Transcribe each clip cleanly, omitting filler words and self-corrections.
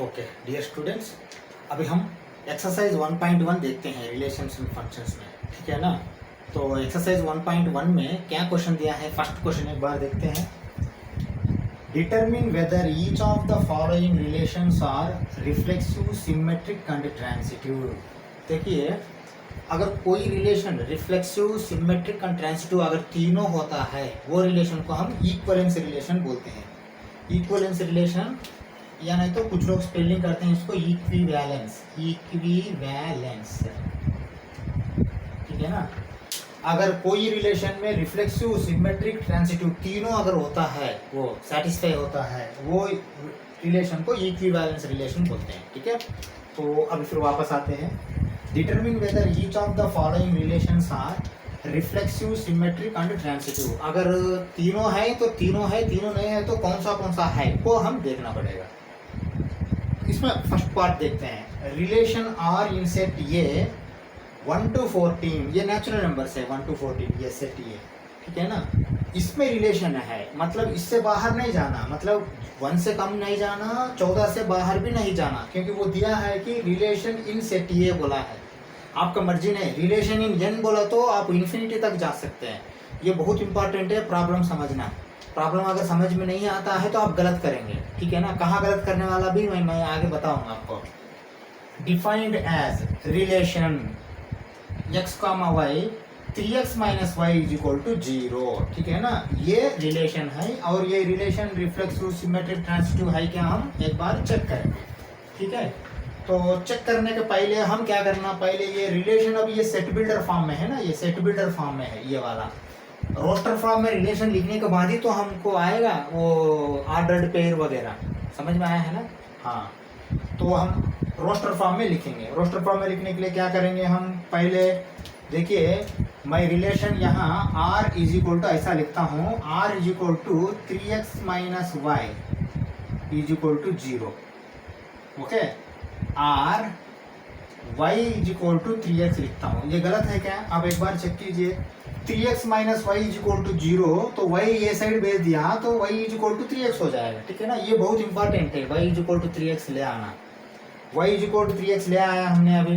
Okay dear students, अभी हम exercise 1.1 देखते हैं रिलेशंस एंड फंक्शंस में। ठीक है ना। तो एक्सरसाइज 1.1 में क्या क्वेश्चन दिया है, फर्स्ट क्वेश्चन एक बार देखते हैं। Determine whether each of the following relations are reflexive, symmetric and transitive. देखिए, अगर कोई relation reflexive, symmetric and transitive अगर तीनों होता है, वो रिलेशन को हम इक्विवेलेंस रिलेशन बोलते हैं। इक्विवेलेंस रिलेशन, या नहीं तो कुछ लोग स्पेलिंग करते हैं इसको इक्विवेलेंस। इक्विवेलेंस, ठीक है ना। अगर कोई रिलेशन में रिफ्लेक्सिव, सिमेट्रिक, ट्रांजिटिव तीनों अगर होता है, वो सेटिस्फाई होता है, वो रिलेशन को इक्विवेलेंस रिलेशन बोलते हैं। ठीक है। तो अभी फिर वापस आते हैं। Determine whether each of the following relations are reflexive, symmetric and transitive. अगर तीनों है तो तीनों है, तीनों नहीं है तो कौन सा है, वो हम देखना पड़ेगा। इसमें फर्स्ट पार्ट देखते हैं। रिलेशन आर इन सेट ये 1 to 14, ये नेचुरल नंबर है 1 to 14, ये सेट ये, ठीक है ना। इसमें रिलेशन है, मतलब इससे बाहर नहीं जाना, मतलब 1 से कम नहीं जाना, 14 से बाहर भी नहीं जाना, क्योंकि वो दिया है कि रिलेशन इन सेट ये बोला है। आपका मर्जी नहीं, रिलेशन इन एन बोला तो आप इन्फिनिटी तक जा सकते हैं। ये बहुत इंपॉर्टेंट है, प्रॉब्लम समझना। प्रॉब्लम अगर समझ में नहीं आता है तो आप गलत करेंगे, ठीक है ना। कहाँ गलत करने वाला भी मैं आगे बताऊंगा आपको। Defined as relation x, y 3x - y = 0, ठीक है ना। ये रिलेशन है और ये रिलेशन रिफ्लेक्सिव, सिमेट्रिक, ट्रांजिटिव है क्या, हम एक बार चेक करेंगे। ठीक है। तो चेक करने के पहले हम क्या करना, पहले ये रिलेशन, अब ये सेट बिल्डर फॉर्म में है ना, ये सेट बिल्डर फॉर्म में है ये वाला। रोस्टर फॉर्म में रिलेशन लिखने के बाद ही तो हमको आएगा वो ऑर्डर्ड पेयर वगैरह, समझ में आया है ना। हाँ, तो हम रोस्टर फॉर्म में लिखेंगे। रोस्टर फॉर्म में लिखने के लिए क्या करेंगे हम, पहले देखिए, मैं रिलेशन यहाँ r = ऐसा लिखता हूँ, r = 3x - y = 0, okay. r y = 3x लिखता हूँ, ये गलत है क्या, आप एक बार चेक कीजिए। 3x - y = 0, तो y ये साइड भेज दिया तो y = 3x हो जाएगा, ठीक है ना। ये बहुत इंपॉर्टेंट है, y = 3x ले आना। y = 3x ले आया हमने। अभी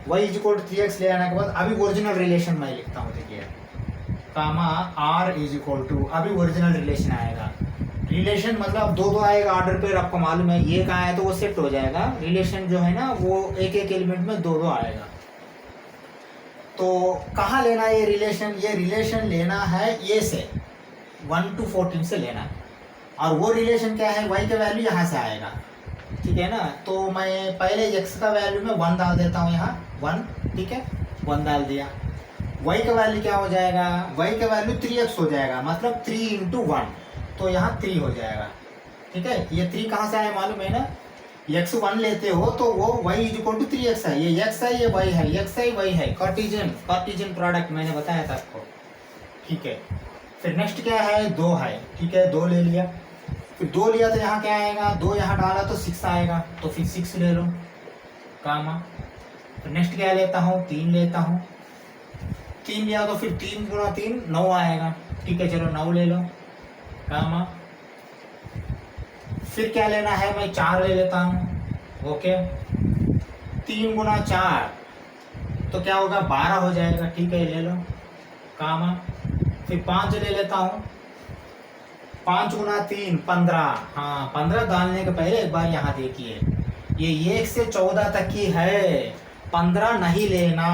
y = 3x ले आने के बाद अभी ओरिजिनल रिलेशन मैं लिखता हूँ, देखिए, कामा r = अभी ओरिजिनल रिलेशन आएगा। रिलेशन मतलब दो आएगा ऑर्डर पे, आपको मालूम है, ये कहाँ है तो वो सेट हो जाएगा। रिलेशन जो है ना, वो एक एलिमेंट में दो आएगा। तो कहाँ लेना है ये रिलेशन, ये रिलेशन लेना है ये से 1 to 14 से लेना, और वो रिलेशन क्या है, y का वैल्यू यहाँ से आएगा, ठीक है ना। तो मैं पहले x का वैल्यू में 1 डाल देता हूँ, यहाँ 1, ठीक है, 1 डाल दिया। y का वैल्यू क्या हो जाएगा, y का वैल्यू 3x हो जाएगा, मतलब 3 × 1, तो यहाँ 3 हो जाएगा, ठीक है। ये 3 कहाँ से आया मालूम है ना, x 1 लेते हो तो वो y = 3x है, ये x है, ये y है, x है, y है, कार्टेशियन प्रोडक्ट मैंने बताया था आपको, ठीक है। फिर नेक्स्ट क्या है, 2 है, ठीक है, 2 ले लिया। फिर 2 लिया तो यहाँ क्या आएगा, 2 यहाँ डाला तो 6 आएगा, तो फिर 6 ले लो, कामा। फिर नेक्स्ट क्या लेता हूँ, 3 लेता हूँ। 3 लिया तो फिर 3 × 3 9 आएगा, ठीक है, चलो 9 ले लो, कामा। फिर क्या लेना है, मैं 4 ले लेता हूँ, ओके। 3 × 4 तो क्या होगा, 12 हो जाएगा, ठीक है, ले लो, कामा। फिर 5 ले लेता हूँ, 5 × 3 15, हाँ 15 डालने के पहले एक बार यहाँ देखिए, ये 1 से 14 तक की है, 15 नहीं लेना।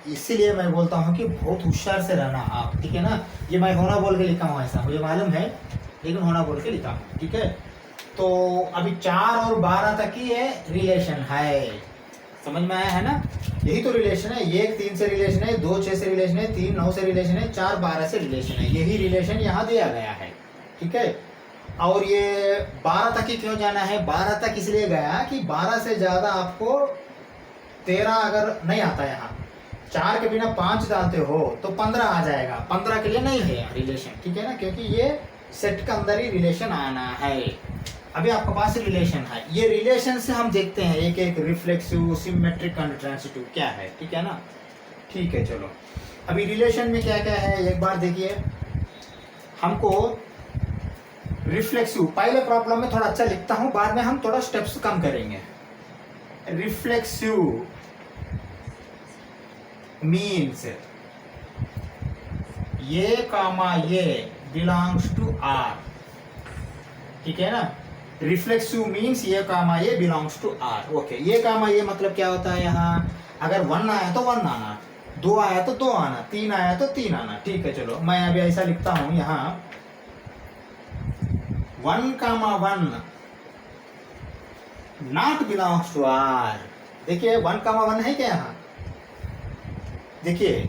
इसीलिए मैं बोलता हूँ कि बहुत होशियार से रहना आप, ठीक है ना। ये मैं होना बोल के लिखा हूँ, ऐसा मुझे मालूम है, लेकिन होना बोल के लिखा हूँ, ठीक है। तो अभी 4 और 12 तक की ये रिलेशन है, समझ में आया है ना। यही तो रिलेशन है, 1 3 से रिलेशन है, 2 6 से रिलेशन है, 3 9 से रिलेशन है, 4 12 से रिलेशन है। यही रिलेशन यहाँ दिया गया है, ठीक है। और ये 12 तक ही क्यों जाना है, 12 तक इसलिए गया कि 12 से ज़्यादा आपको 13 अगर नहीं आता, यहाँ 4 के बिना 5 डालते हो तो 15 आ जाएगा, 15 के लिए नहीं है यहाँ रिलेशन, ठीक है ना, क्योंकि ये सेट के अंदर ही रिलेशन आना है। अभी आपके पास रिलेशन है, ये रिलेशन से हम देखते हैं एक एक रिफ्लेक्सिव, सिमेट्रिक एंड ट्रांजिटिव क्या है, ठीक है ना। ठीक है, चलो अभी रिलेशन में क्या क्या है एक बार देखिए। हमको रिफ्लेक्सिव, पहले प्रॉब्लम में थोड़ा अच्छा लिखता हूं, बाद में हम थोड़ा स्टेप्स कम करेंगे। रिफ्लेक्सिव मीन्स ये कामा ये बिलोंग्स टू आर, ठीक है ना। रिफ्लेक्सिव मीन्स ये कामा ये बिलोंग्स टू आर। ओके, ये कामा ये मतलब क्या होता है, यहाँ अगर 1 आया तो 1 आना, 2 आया तो 2 आना, 3 आया तो 3 आना, ठीक है। चलो मैं अभी ऐसा लिखता हूं यहाँ 1, 1 नॉट बिलोंग्स टू आर। देखिए 1, 1 है क्या यहाँ, देखिए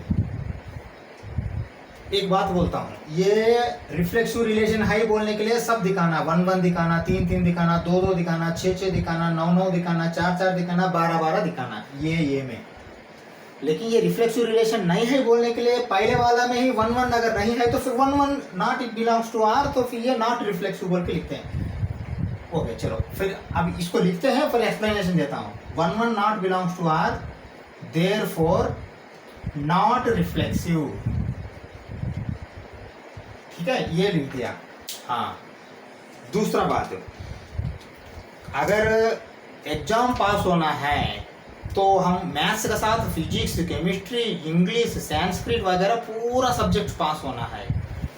एक बात बोलता हूँ, ये रिफ्लेक्सिव रिलेशन है बोलने के लिए सब दिखाना, 1, 1 दिखाना, 3, 3 दिखाना, 2, 2 दिखाना, 6, 6 दिखाना, 9, 9 दिखाना, 4, 4 दिखाना, 12, 12 दिखाना, ये में। लेकिन ये रिफ्लेक्सिव रिलेशन नहीं है बोलने के लिए पहले वाला में ही 1, 1 अगर नहीं है तो फिर 1, 1 not it belongs to R, तो फिर ये नॉट रिफ्लेक्सिव बोल के लिखते हैं। ओके चलो फिर अब इसको लिखते हैं, फिर एक्सप्लेनेशन देता हूँ। 1, 1 not belongs to R, therefore not reflexive, ठीक है, ये लिख दिया। हाँ, दूसरा बात, अगर एग्जाम पास होना है तो हम मैथ्स के साथ फिजिक्स, केमिस्ट्री, इंग्लिश, संस्कृत वगैरह पूरा सब्जेक्ट पास होना है।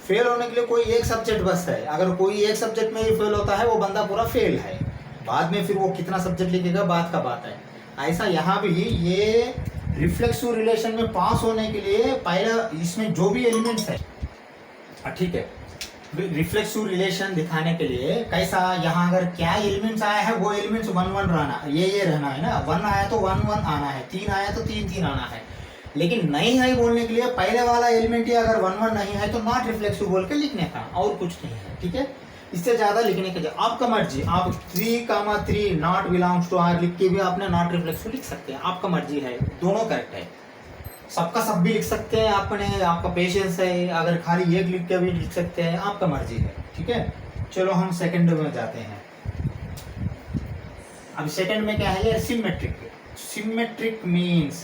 फेल होने के लिए कोई एक सब्जेक्ट बस है, अगर कोई एक सब्जेक्ट में ही फेल होता है वो बंदा पूरा फेल है। बाद में फिर वो कितना सब्जेक्ट लिखेगा बात का बात है। ऐसा यहाँ भी ये रिफ्लेक्सिव रिलेशन में पास होने के लिए पहला इसमें जो भी एलिमेंट्स है, ठीक है, रिफ्लेक्सिव रिलेशन दिखाने के लिए कैसा, यहाँ अगर क्या एलिमेंट्स आया है वो एलिमेंट्स 1, 1 रहना, ये रहना है ना। 1 आया तो 1, 1 आना है, 3 आया तो 3, 3 आना है। लेकिन नहीं है बोलने के लिए पहले वाला एलिमेंट ही अगर 1, 1 नहीं है तो नॉट रिफ्लेक्सिव बोल के लिखने का, और कुछ नहीं है, ठीक है। इससे ज्यादा लिखने के लिए आपका मर्जी, आप 3, 3 नॉट बिलोंग्स टू आर लिख के भी आपने नॉट रिफ्लेक्सिव लिख सकते हैं, आपका मर्जी है, दोनों करेक्ट है। सबका सब भी लिख सकते हैं आपने, आपका पेशेंस है, अगर खाली एक लिख के भी लिख सकते हैं, आपका मर्जी है, ठीक है। चलो हम सेकंड में जाते हैं। अब सेकंड में क्या है, ये सिमेट्रिक। सिमेट्रिक मीन्स,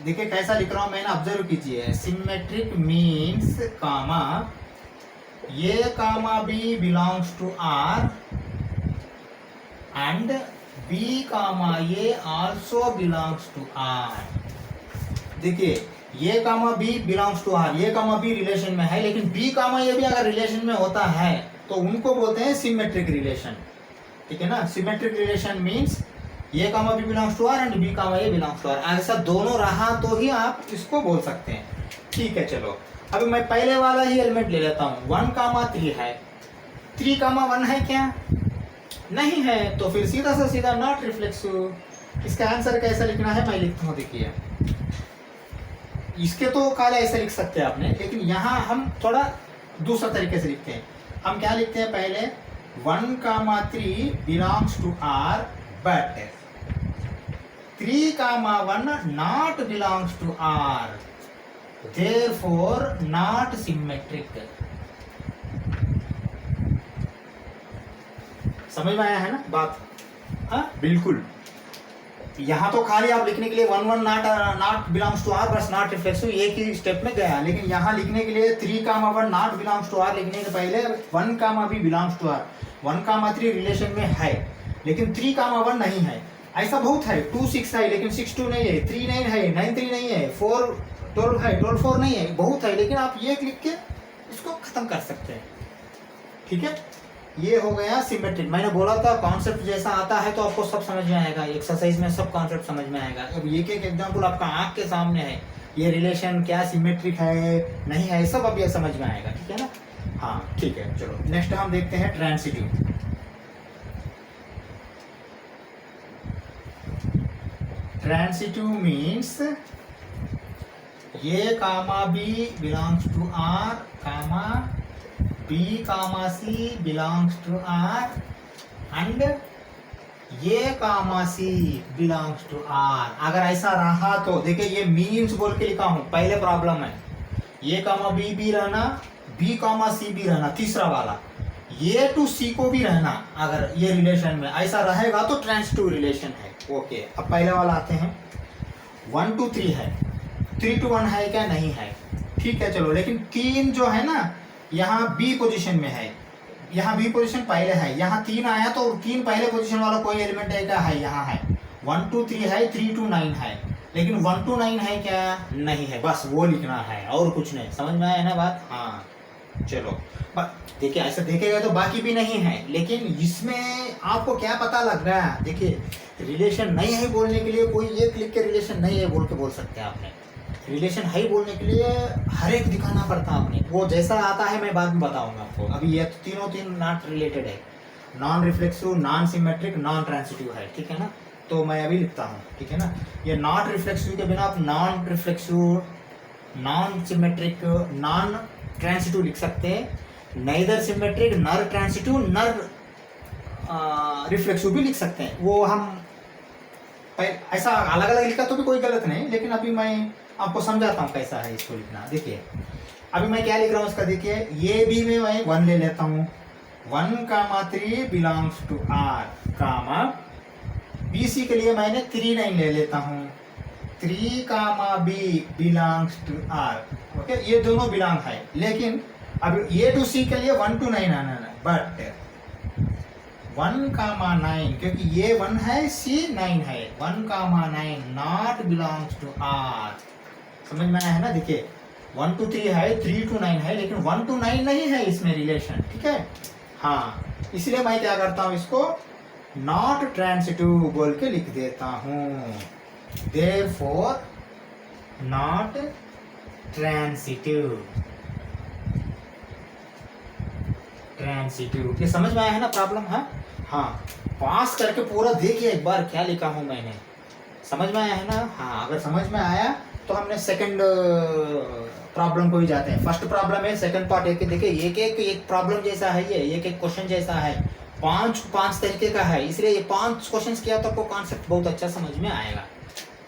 देखिए कैसा लिख रहा हूं मैंने, ऑब्जर्व कीजिए। Symmetric means comma A comma B belongs to R and B comma A also belongs to R. देखिए A comma B belongs to R, A comma B relation में है, लेकिन बी कामा ये भी अगर रिलेशन में होता है तो उनको बोलते हैं सिमेट्रिक रिलेशन, ठीक है ना। Symmetric relation means A comma B belongs to R and B comma A belongs to R, ऐसा दोनों रहा तो ही आप इसको बोल सकते हैं, ठीक है। चलो अभी मैं पहले वाला ही एलिमेंट ले लेता हूँ। 1, 3 है, 3, 1 है क्या, नहीं है, तो फिर सीधा से सीधा नॉट रिफ्लेक्सिव। इसका आंसर कैसा लिखना है मैं लिखता हूँ, देखिए इसके तो काले ऐसे लिख सकते हैं आपने, लेकिन यहाँ हम थोड़ा दूसरा तरीके से लिखते हैं। हम क्या लिखते हैं, पहले 1, 3 belongs to R but 3, 1 not belongs to R, therefore not symmetric. समझ में आया है ना बात, हाँ बिल्कुल। यहाँ तो खाली आप लिखने के लिए 1, 1 नॉट बिलोंग्स टू आर बस नॉट रिफ्लेक्सिव एक ही स्टेप में गया, लेकिन यहाँ लिखने के लिए 3, 1 नॉट बिलोंग्स टू आर लिखने के पहले 1, B belongs to R, 1, 3 relation में है, लेकिन 3, 1 नहीं है। ऐसा बहुत है, 2, 6 है लेकिन 6, 2 नहीं है, 3, 9 है, 9, 3 नहीं है, 4, 12 है, 12, 4 नहीं है, बहुत है, लेकिन आप ये लिख के इसको खत्म कर सकते हैं, ठीक है। ये हो गया सिमेट्रिक। मैंने बोला था कॉन्सेप्ट जैसा आता है तो आपको सब समझ में आएगा, एक्सरसाइज में सब कॉन्सेप्ट समझ में आएगा। अब एक एक एग्जांपल आपका आंख के सामने है, ये रिलेशन क्या सिमेट्रिक है नहीं है सब अब ये समझ में आएगा, ठीक है ना। हाँ ठीक है, चलो नेक्स्ट हम देखते हैं transitive. Transitive means A comma B belongs to R comma B, C belongs to R and ये कामा C belongs to R। अगर ऐसा रहा तो देखिए ये मीन्स बोल के लिखा हूं, पहले प्रॉब्लम है ये कामा B भी रहना, B कामा C भी रहना, तीसरा वाला ये टू C को भी रहना, अगर ये रिलेशन में ऐसा रहेगा तो ट्रांसिटिव रिलेशन है। ओके अब पहले वाला आते हैं। 1, 2, 3 है, 3 to 1 है क्या, नहीं है, ठीक है चलो। लेकिन 3 जो है ना यहाँ बी पोजीशन में है, यहाँ बी पोजीशन पहले है, यहाँ 3 आया तो 3 पहले पोजीशन वाला कोई एलिमेंट है क्या? है, यहाँ है 1 2 3 है, 3 2 9 है, लेकिन 1 2 9 है क्या? नहीं है, बस वो लिखना है और कुछ नहीं। समझ में आया ना बात? हाँ चलो देखिए, ऐसा देखेगा तो बाकी भी नहीं है, लेकिन इसमें आपको क्या पता लग रहा है? देखिए रिलेशन नहीं है बोलने के लिए कोई एक लिख के रिलेशन नहीं है बोल के बोल सकते हैं आपने, रिलेशन है बोलने के लिए हर एक दिखाना पड़ता है आपने, वो जैसा आता है मैं बाद में बताऊंगा आपको। अभी ये तो तीन नॉट रिलेटेड है, non reflexive, non symmetric, non transitive है, ठीक है ना। तो मैं अभी लिखता हूँ, ठीक है ना। ये नॉट रिफ्लेक्सिव के बिना आप non reflexive, non symmetric, non transitive लिख सकते हैं, नाइदर सिमेट्रिक, नर ट्रांसिटिव, नर रिफ्लेक्सिव भी लिख सकते हैं। वो हम ऐसा अलग अलग लिखा तो भी कोई गलत नहीं, लेकिन अभी मैं आपको समझाता हूँ कैसा है इसको लिखना। देखिए अभी मैं क्या लिख रहा हूँ इसका, देखिए ये भी में मैं 1 ले लेता हूँ, 1,3 belongs to R, comma BC के लिए मैंने 3 9 ले लेता हूँ, 3, B belongs to R. Okay, ये दोनों बिलोंग है, लेकिन अब A to C के लिए 1 to 9 आना है, बट 1,9 क्योंकि ये 1 है, C 9 है, 1,9 नॉट बिलोंग्स टू आर। समझ में आया है ना? देखिए 1 to 3 है, 3 to 9 है, लेकिन 1 to 9 नहीं है इसमें रिलेशन, ठीक है। हाँ, इसलिए मैं क्या करता हूँ, इसको नॉट ट्रांसिटिव बोल के लिख देता हूँ, देयरफॉर नॉट ट्रांसिटिव। ट्रांसिटिव, ये समझ में आया है ना प्रॉब्लम? हाँ हाँ, पास करके पूरा देखिए एक बार क्या लिखा हूँ मैंने, समझ में आया है ना? हाँ, अगर समझ में आया तो हमने सेकंड प्रॉब्लम को ही जाते हैं। फर्स्ट प्रॉब्लम है, सेकंड पार्ट एक देखिए, एक प्रॉब्लम जैसा है, ये एक क्वेश्चन जैसा है, 5 तरीके का है, इसलिए ये 5 क्वेश्चंस किया तो आपको कॉन्सेप्ट बहुत अच्छा समझ में आएगा,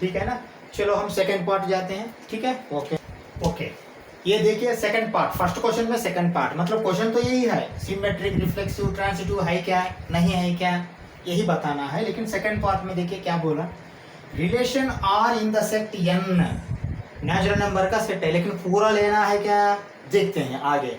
ठीक है ना। चलो हम सेकंड पार्ट जाते हैं, ठीक है। ओके, ये देखिए सेकंड पार्ट, फर्स्ट क्वेश्चन में सेकंड पार्ट, मतलब क्वेश्चन तो यही है, सिमेट्रिक, रिफ्लेक्सिव, ट्रांसिटिव है क्या, नहीं है क्या, यही बताना है। लेकिन सेकंड पार्ट में देखिए क्या बोला, relation R in the set n, natural number का सेट है, लेकिन पूरा लेना है क्या, देखते हैं आगे।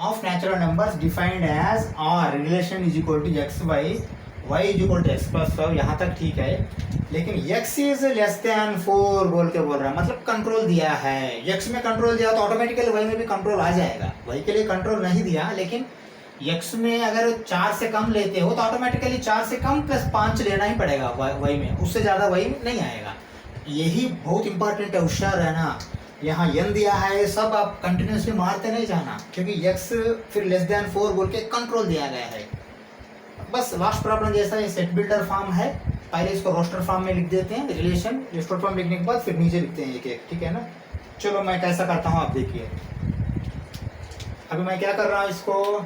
Of natural numbers defined as R, relation is equal to X Y, Y is equal to X plus 5, यहाँ तक ठीक है, लेकिन x इज लेस देन 4 बोल के बोल रहा है, मतलब कंट्रोल दिया है। x में कंट्रोल दिया तो ऑटोमेटिकली y में भी कंट्रोल आ जाएगा, y के लिए कंट्रोल नहीं दिया, लेकिन x में अगर 4 से कम लेते हो तो ऑटोमेटिकली 4 से कम प्लस 5 लेना ही पड़ेगा y में, उससे ज़्यादा y नहीं आएगा। यही बहुत इंपॉर्टेंट है, होशियार रहना। यहाँ n दिया है, सब आप कंटिन्यूसली मारते नहीं जाना, क्योंकि x फिर लेस देन 4 बोल के कंट्रोल दिया गया है। बस लास्ट प्रॉब्लम जैसा ये सेट बिल्डर फॉर्म है, पहले इसको रोस्टर फॉर्म में लिख देते हैं, रिलेशन रोस्टर फॉर्म लिखने के बाद फिर नीचे लिखते हैं एक एक, ठीक है ना। चलो मैं कैसा करता हूँ आप देखिए। अभी मैं क्या कर रहा हूँ, इसको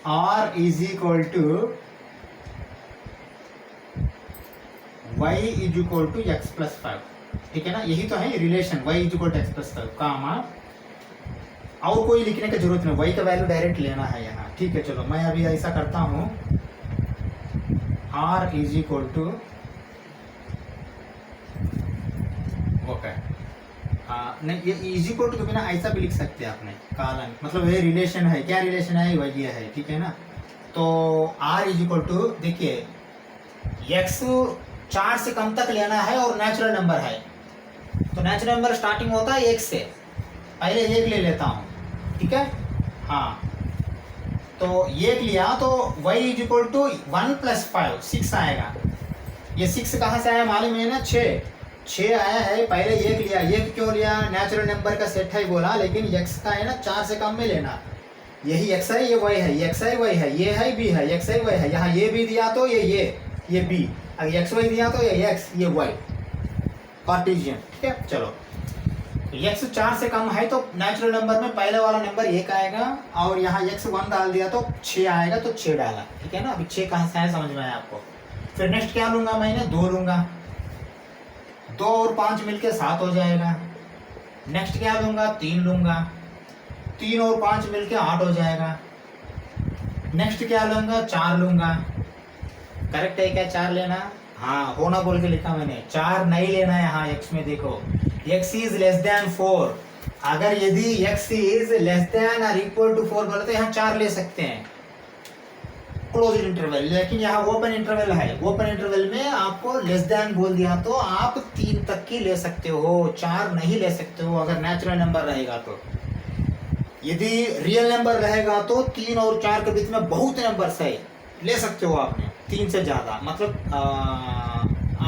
r is equal to y is equal to X plus 5, ठीक है ना, यही तो है relation, y is equal to X plus 5, comma और कोई लिखने की जरूरत नहीं, y का वैल्यू डायरेक्ट लेना है यहाँ, ठीक है। चलो मैं अभी ऐसा करता हूँ, r is equal to okay, नहीं ये इज इक्वल टू के बिना ऐसा भी लिख सकते हैं आपने, कारण मतलब ये रिलेशन है, क्या रिलेशन है, वही है, ठीक है ना। तो r इज इक्वल टू, देखिए x 4 से कम तक लेना है और नेचुरल नंबर है, तो नेचुरल नंबर स्टार्टिंग होता है 1 से, पहले 1 ले लेता हूँ, ठीक है। हाँ, तो 1 लिया तो y is equal to 1 plus 5, 6 आएगा। ये 6 कहाँ से आया मालूम है ना, 6 आया है, पहले 1 लिया, 1 क्यों लिया, नेचुरल नंबर का सेट है बोला, लेकिन x का है ना 4 से कम में लेना, यही x है, ये y है, ये x है, y है, ये है b है, x है, y है, यहाँ ये b दिया तो ये b, अगर x y दिया तो ये x, ये y, कार्टेशियन, ठीक है। चलो x 4 से कम है तो नेचुरल नंबर में पहले वाला नंबर 1 आएगा, और यहाँ x 1 डाल दिया तो 6 आएगा, तो 6 डाला, ठीक है ना। अभी 6 कहाँ से आया समझ में आया आपको। फिर नेक्स्ट क्या लूंगा मैंने, 2 लूंगा, 2 और 5 मिलके 7 हो जाएगा। नेक्स्ट क्या लूंगा, 3 लूंगा, 3 और 5 मिलके 8 हो जाएगा। नेक्स्ट क्या लूंगा, 4 लूंगा, करेक्ट है क्या 4 लेना, हाँ होना बोल के लिखा मैंने, 4 नहीं लेना है। हाँ x में देखो, x इज लेस देन 4, अगर यदि x इज लेस देन और इक्वल टू 4 बोले तो यहाँ 4 ले सकते हैं, क्लोज इंटरवल, लेकिन यहाँ ओपन इंटरवल है। ओपन इंटरवल में आपको लेस देन बोल दिया तो आप 3 तक की ले सकते हो, 4 नहीं ले सकते हो अगर नेचुरल नंबर रहेगा तो। यदि रियल नंबर रहेगा तो 3 और 4 के बीच में बहुत नंबर्स है, ले सकते हो आपने 3 से ज़्यादा। मतलब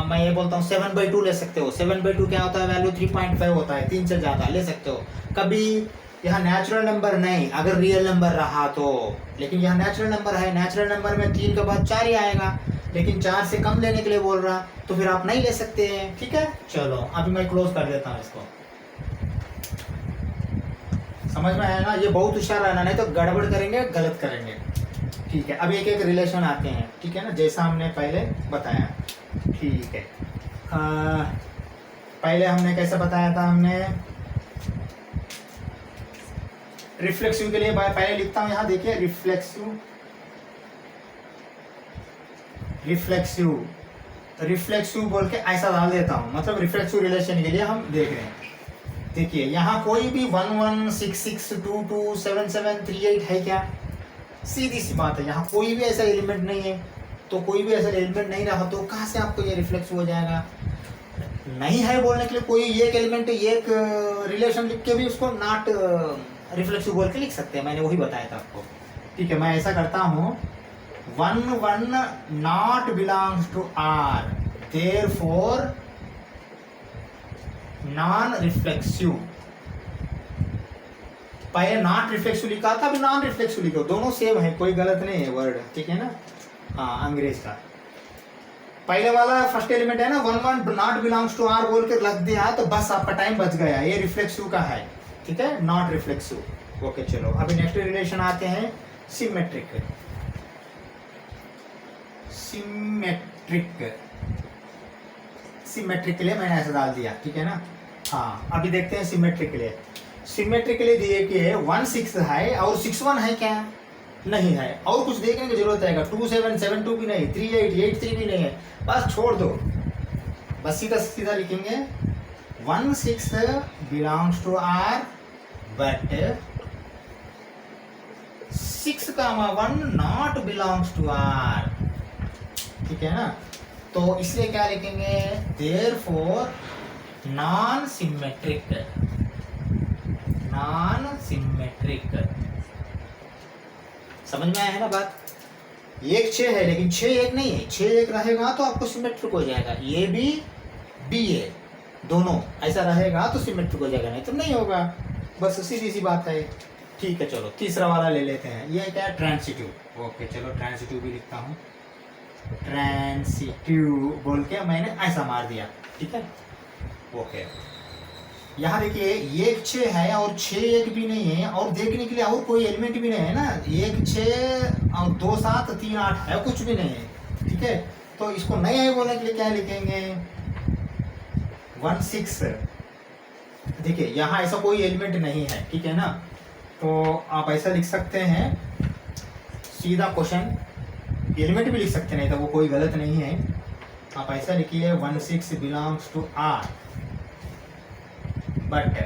मैं ये बोलता हूँ 7/2 ले सकते हो। 7/2 क्या होता है, वैल्यू 3.5 होता है। 3 से ज़्यादा ले सकते हो। कभी यहाँ नेचुरल नंबर नहीं, अगर रियल नंबर रहा तो। लेकिन यहाँ नेचुरल नंबर है, नेचुरल नंबर में 3 के बाद 4 ही आएगा, लेकिन 4 से कम लेने के लिए बोल रहा, तो फिर आप नहीं ले सकते हैं। ठीक है, चलो अभी मैं क्लोज कर देता हूँ इसको। समझ में आया ना? ये बहुत होशियार रहना, नहीं तो गड़बड़ करेंगे, गलत करेंगे। ठीक है, अब एक एक रिलेशन आते हैं। ठीक है ना, जैसा हमने पहले बताया। ठीक है, पहले हमने कैसे बताया था, हमने रिफ्लेक्सिव के लिए पहले लिखता हूं, यहां देखिए रिफ्लेक्सिव रिफ्लेक्सिव बोल के ऐसा डाल देता हूं। मतलब रिफ्लेक्सिव रिलेशन के लिए हम देख रहे हैं। देखिए यहाँ कोई भी 1 1 6 6 2 2 7 7 3 8 है क्या? सीधी सी बात है, यहाँ कोई भी ऐसा एलिमेंट नहीं है। तो कोई भी ऐसा एलिमेंट नहीं रहा तो कहाँ से आपको ये रिफ्लेक्सिव हो जाएगा? नहीं है बोलने के लिए कोई एक एलिमेंट, एक रिलेशन लिख के भी उसको नॉट रिफ्लेक्सिव बोल के लिख सकते हैं। मैंने वही बताया था आपको। ठीक है, मैं ऐसा करता हूँ 1 1 not belongs to R, therefore non reflexive. पहले नॉट रिफ्लेक्सिव लिखा था, अभी नॉन रिफ्लेक्सिव लिखो, दोनों सेम है, कोई गलत नहीं है वर्ड। ठीक है ना? हाँ, अंग्रेज का पहले वाला फर्स्ट एलिमेंट है ना, 1 1 नॉट बिलोंग्स टू आर बोल के रख दिया तो बस आपका टाइम बच गया। ये रिफ्लेक्सिव का है। ठीक है, नॉट रिफ्लेक्सिव। ओके, चलो अभी नेक्स्ट रिलेशन आते हैं सिमेट्रिक। सिमेट्रिक के लिए मैंने ऐसा डाल दिया। ठीक है ना? हाँ, अभी देखते हैं सिमेट्रिक के लिए। सिमेट्रिक के लिए दिए कि 1 6 है और 6 1 है क्या? नहीं है। और कुछ देखने की जरूरत है? 2 7 7 2 भी नहीं, 3 8 8 3 भी नहीं है। बस छोड़ दो, बस सीधा सीधा लिखेंगे 1 6 belongs to R but 6 1 not belongs to R. ठीक है ना? तो इसलिए क्या लिखेंगे, देयरफॉर नॉन सिमेट्रिक। समझ में आया है ना बात? 1 6 है लेकिन 6 1 नहीं है। 6 1 रहेगा तो आपको सिमेट्रिक हो जाएगा। ए बी बी ए दोनों ऐसा रहेगा तो सिमेट्रिक हो जाएगा, नहीं तो नहीं होगा। बस सीधी सी बात है। ठीक है, चलो तीसरा वाला ले लेते हैं। ये क्या है? ट्रांसिटिव। ओके, चलो ट्रांसिटिव भी लिखता हूँ। ट्रांसिटिव बोल के मैंने ऐसा मार दिया। ठीक है, ओके। यहाँ देखिए 1 6 है और 6 1 भी नहीं है, और देखने के लिए और कोई एलिमेंट भी नहीं है ना। 1 6 और 2 7 3 8 है, कुछ भी नहीं है। ठीक है, तो इसको नहीं है बोलने के लिए क्या लिखेंगे, 1 6। देखिए यहाँ ऐसा कोई एलिमेंट नहीं है। ठीक है ना? तो आप ऐसा लिख सकते हैं, सीधा क्वेश्चन एलिमेंट भी लिख सकते नहीं तो वो कोई गलत नहीं है। आप ऐसा लिखिए 1 6 belongs to are but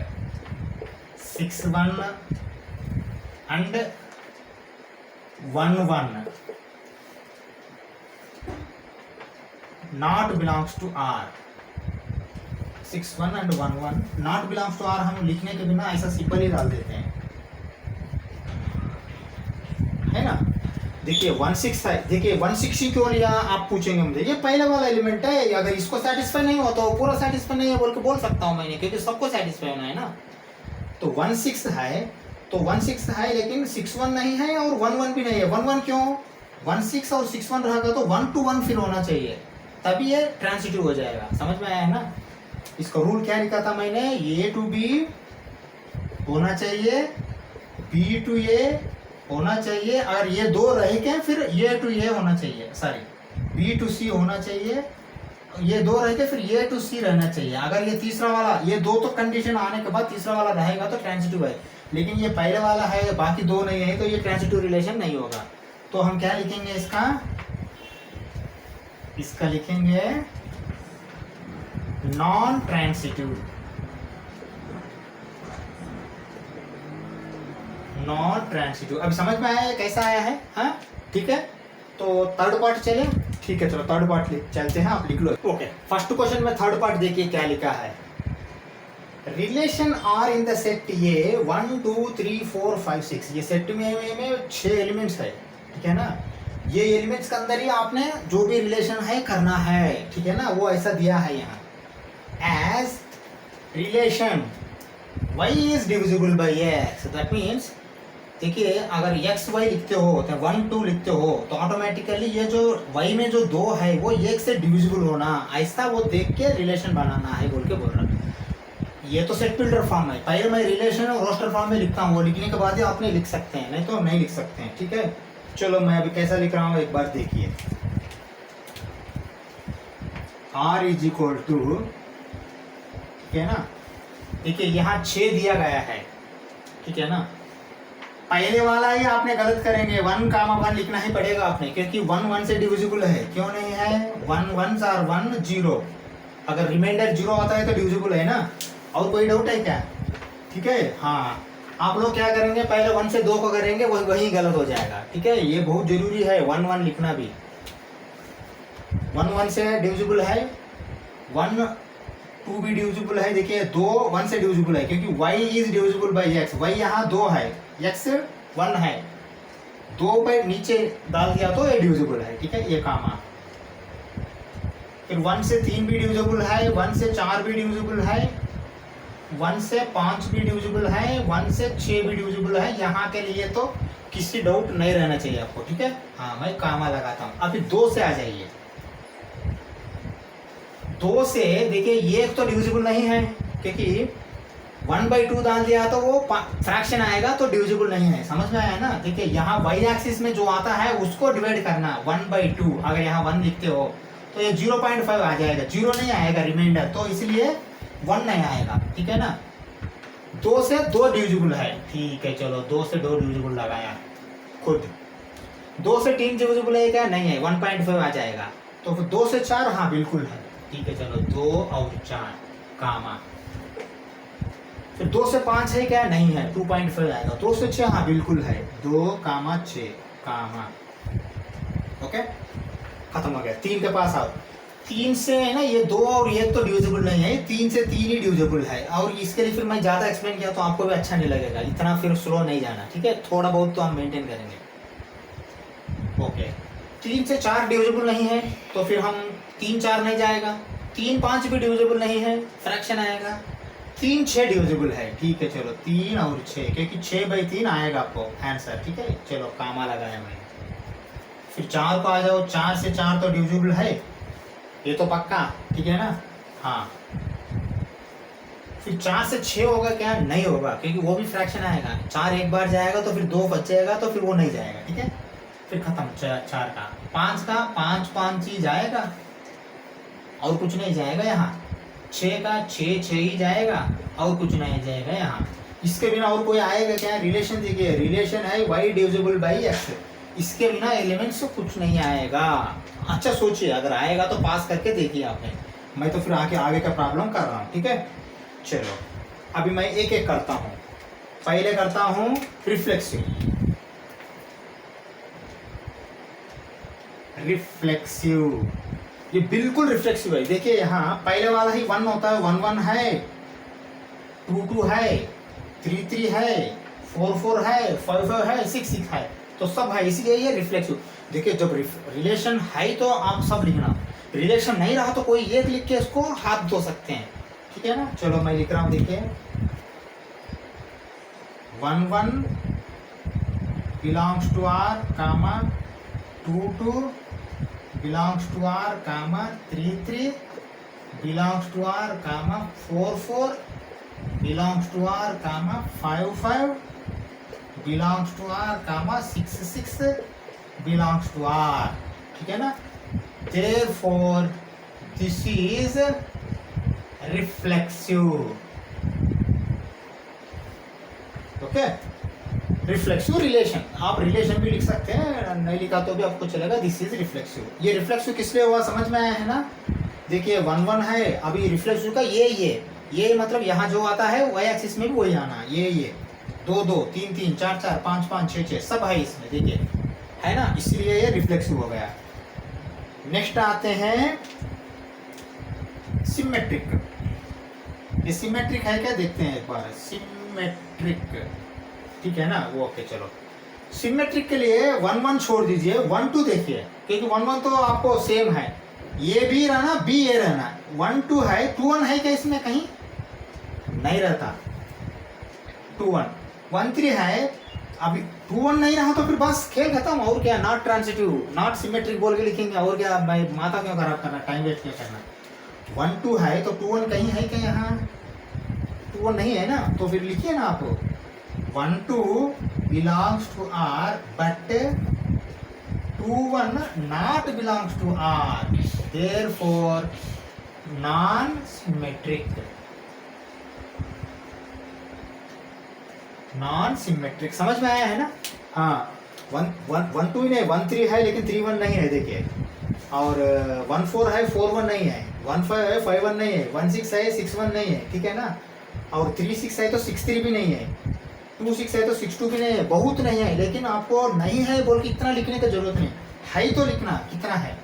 6 1 and 1 1 not belongs to R। 6 1 and 1 1 not belongs to R हम लिखने के बिना ऐसा सिंपल ही डाल देते हैं, है ना? देखिए 1 6 है। देखिए 1 6 ही क्यों लिया आप पूछेंगे मुझे, ये पहला वाला एलिमेंट है। अगर इसको सेटिस्फाई नहीं होता, तो पूरा सेटिस्फाई नहीं है बोल के बोल सकता हूँ मैंने, क्योंकि सबको सेटिस्फाई होना है ना। तो 1 6 है, तो 1 6 है लेकिन 6 1 नहीं है और 1 1 भी नहीं है। 1 1 क्यों? 1 6 और 6 1 रहेगा तो 1 to 1 फिर होना चाहिए, तभी ये ट्रांसिटिव हो जाएगा। समझ में आया है ना? इसका रूल क्या लिखा था मैंने, A to B होना चाहिए, B to A होना चाहिए। अगर ये 2 रहे क्या, फिर A to A होना चाहिए, सॉरी B to C होना चाहिए। ये 2 रहे के फिर A to C रहना चाहिए। अगर ये तीसरा वाला, ये 2 तो कंडीशन आने के बाद तीसरा वाला रहेगा तो ट्रांसिटिव है, लेकिन ये पहले वाला है बाकी 2 नहीं है तो ये ट्रांसिटिव रिलेशन नहीं होगा। तो हम क्या लिखेंगे इसका लिखेंगे नॉन ट्रांसिटिव। Non transitive. अब समझ में आया कैसा आया है? हाँ, ठीक है। तो थर्ड पार्ट चले, ठीक है चलो थर्ड पार्ट चलते हैं, आप लिख लो। ओके, फर्स्ट क्वेश्चन में थर्ड पार्ट देखिए क्या लिखा है। Relation R in the set ये 1 2 3 4 5 6, ये सेट में 6 एलिमेंट्स है, ठीक है ना। ये एलिमेंट्स के अंदर ही आपने जो भी रिलेशन है करना है, ठीक है ना, वो ऐसा दिया है यहाँ। As relation y is divisible by x, that means देखिए अगर x y लिखते हो तो 1 2 लिखते हो तो ऑटोमेटिकली ये जो y में जो 2 है वो 1 से डिविजिबल होना, ऐसा वो देख के रिलेशन बनाना है बोल के बोल रहा है। ये तो सेट बिल्डर फॉर्म है, पहले मैं रिलेशन और रोस्टर फॉर्म में लिखता हूँ, वो लिखने के बाद ही आपने लिख सकते हैं, नहीं तो नहीं लिख सकते हैं, ठीक है। चलो मैं अभी कैसा लिख रहा हूँ एक बार देखिए। R इज इक्वल टू, ठीक है ना, देखिए यहाँ 6 दिया गया है, ठीक है ना। पहले वाला ही आपने गलत करेंगे, 1, 1 लिखना ही पड़ेगा आपने, क्योंकि 1 1 से डिविजिबल है, क्यों नहीं है, 1 1 आर 1 0, अगर रिमाइंडर 0 आता है तो डिविजिबल है ना। और कोई डाउट है क्या, ठीक है। हाँ, आप लोग क्या करेंगे, पहले 1 से 2 को करेंगे, वही गलत हो जाएगा, ठीक है। ये बहुत जरूरी है 1 1 लिखना भी। 1 1 से डिविजिबल है, 1 2 भी डिविजिबल है, देखिए 2 1 से डिविजिबल है, क्योंकि y is divisible by x, y यहाँ 2 है, x 1 है, 2 पे नीचे डाल दिया तो ये डिविजिबल है, ठीक है, ये काम आ। फिर 1 से 3 भी डिविजिबल है, 1 से 4 भी डिविजिबल है, 1 से 5 भी डिविजिबल है, 1 से 6 भी डिविजिबल है। यहाँ के लिए तो किसी डाउट नहीं रहना चाहिए आपको, ठीक है। हाँ, मैं कामा लगाता हूँ। अभी 2 से आ जाइए। 2 से देखिए ये तो डिविजिबल नहीं है, क्योंकि 1/2 डाल दिया तो वो फ्रैक्शन आएगा तो डिविजिबल नहीं है, समझ में आया ना। देखिए यहाँ y एक्सिस में जो आता है उसको डिवाइड करना, 1/2, अगर यहाँ 1 लिखते हो तो ये 0.5 आ जाएगा, 0 नहीं आएगा रिमाइंडर, तो इसलिए 1 नहीं आएगा, ठीक है ना। 2 से 2 डिविजिबल है, ठीक है, चलो 2 से 2 डिविजिबल लगाया खुद। 2 से 3 डिविजिबल है क्या, नहीं है, 1.5 आ जाएगा। तो फिर 2 से 4, हाँ बिल्कुल है, ठीक है, चलो 2 और 4 कामा। फिर 2 से 5 है क्या, नहीं है, 2.5 आएगा। 2 से 6, हाँ बिल्कुल है, 2, 6 कामा। ओके, खत्म हो गया। 3 के पास आओ। 3 से है ना, ये 2 और 1 तो डिविजिबल नहीं है, 3 से 3 ही डिविजिबल है। और इसके लिए फिर मैं ज़्यादा एक्सप्लेन किया तो आपको भी अच्छा नहीं लगेगा, इतना फिर स्लो नहीं जाना, ठीक है, थोड़ा बहुत तो हम मेंटेन करेंगे। ओके, 3 से 4 डिविजिबल नहीं है, तो फिर हम 3 4 नहीं जाएगा, 3 5 भी डिविजिबल नहीं है, फ्रैक्शन आएगा। 3 6 डिविजिबल है, ठीक है, चलो 3 और 6, क्योंकि 6/3 आएगा आपको आंसर, ठीक है, चलो कामा लगाया मैंने। फिर 4 को आ जाओ, 4 से 4 तो डिविजिबल है, ये तो पक्का, ठीक है ना। हाँ, फिर 4 से 6 होगा क्या, नहीं होगा, क्योंकि वो भी फ्रैक्शन आएगा। 4 एक बार जाएगा तो फिर 2 बचेगा, तो फिर वो नहीं जाएगा, ठीक है। फिर खत्म 4 का। 5 का 5 5 ही जाएगा और कुछ नहीं जाएगा यहाँ। 6 का 6 6 ही जाएगा और कुछ नहीं जाएगा यहाँ। इसके बिना और कोई आएगा क्या, रिलेशन देखिए, रिलेशन है y डिविजिबल बाई x, इसके बिना एलिमेंट से कुछ नहीं आएगा। अच्छा सोचिए, अगर आएगा तो पास करके देखिए आपने, मैं तो फिर आगे का प्रॉब्लम कर रहा हूँ, ठीक है। चलो अभी मैं एक एक करता हूँ। पहले करता हूँ रिफ्लेक्सिव। रिफ्लेक्सिव, ये बिल्कुल रिफ्लेक्सिव है। देखिए यहाँ पहले वाला ही 1 होता है, 1 1 है, 2 2 है, 3 3 है, 4 4 है, 5 5 है, 6 6 है, तो सब है, इसलिए ये रिफ्लेक्सिव। देखिए जब रिलेशन है तो आप सब लिखना, रिलेशन नहीं रहा तो कोई एक लिख के इसको हाथ धो सकते हैं, ठीक है ना। चलो मैं लिख रहा हूं, देखिए 1 1 belongs to R, 2 2 belongs to R, 3 3 belongs to R, 4 4 belongs to R, 5 5 belongs to R, 6 6 belongs to R, ठीक है ना। Therefore this is reflexive, okay. Reflexive relation, आप रिलेशन भी लिख सकते हैं, नहीं लिखा तो भी आपको चलेगा। This is reflexive. ये रिफ्लेक्सिव किस लिए हुआ समझ में आया है ना। देखिए 1 1 है, अभी रिफ्लेक्सिव का ये मतलब यहाँ जो आता है y एक्सिस में भी वही आना, ये 2 2 3 3 4 4 5 5 6 6 सब है इसमें, देखिए है ना, इसलिए ये रिफ्लेक्सिव हो गया। नेक्स्ट आते हैं सिमेट्रिक। ये सिमेट्रिक है क्या, देखते हैं एक बार। सिमेट्रिक, ठीक है ना, वो ओके। चलो सिमेट्रिक के लिए 1 1 छोड़ दीजिए, 1 2 देखिए, क्योंकि 1 1 तो आपको सेम है, ये भी रहना, बी ये रहना। 1 2 है, 2 1 है क्या इसमें, कहीं नहीं रहता। 2 1 1 3 है, अभी 2 1 नहीं रहा तो फिर बस खेल खत्म। और क्या, नॉट ट्रांसिटिव, नॉट सिमेट्रिक बोल के लिखेंगे, और क्या भाई माथा क्यों खराब करना, टाइम वेस्ट क्यों करना। 1 2 है तो 2 1 कहीं है क्या, यहाँ 2 1 नहीं है ना, तो फिर लिखिए ना आप 1 2 belongs to R but 2 1 not belongs to R, therefore non-symmetric। non-symmetric समझ में आया है ना। हाँ, 1 2 नहीं, 1 3 है लेकिन 3 1 नहीं है, देखिए। और 1 4 है, 4 1 नहीं है, 1 5 है, 5 1 नहीं है, 1 6 है, 6 1 नहीं है, ठीक है ना। और 3 6 है तो 6 3 भी नहीं है, 2 6 है तो 6 2 भी नहीं है, बहुत नहीं है। लेकिन आपको नहीं है बोल के इतना लिखने की जरूरत नहीं है, तो लिखना कितना है,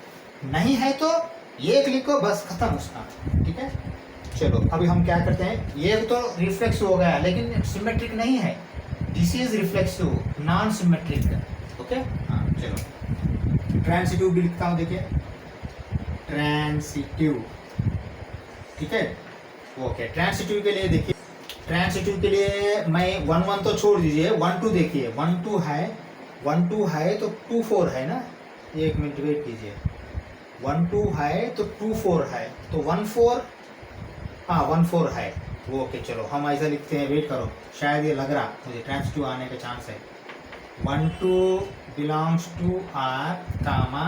नहीं है तो एक लिखो, बस खत्म उसका, ठीक है। चलो अभी हम क्या करते हैं, ये तो रिफ्लेक्सिव हो गया लेकिन सिमेट्रिक नहीं है, this is reflexive, non symmetric. Okay, हाँ चलो ट्रांसिटिव भी लिखता हूँ, देखिए ट्रांसिटिव, ठीक है। ओके, ट्रांसिटिव के लिए देखिए, ट्रांसिटिव के लिए मैं 1 1 तो छोड़ दीजिए, 1 2 देखिए, 1 2 है, 1 2 है तो 2 4 है ना, एक मिनट वेट कीजिए, 1 2 है तो 2 4 है, तो 1 4, हाँ 1 4 है। ओके चलो हम ऐसा लिखते हैं, वेट करो, शायद ये लग रहा मुझे ट्रांसिटिव आने का चांस है। 1 2 belongs to R comma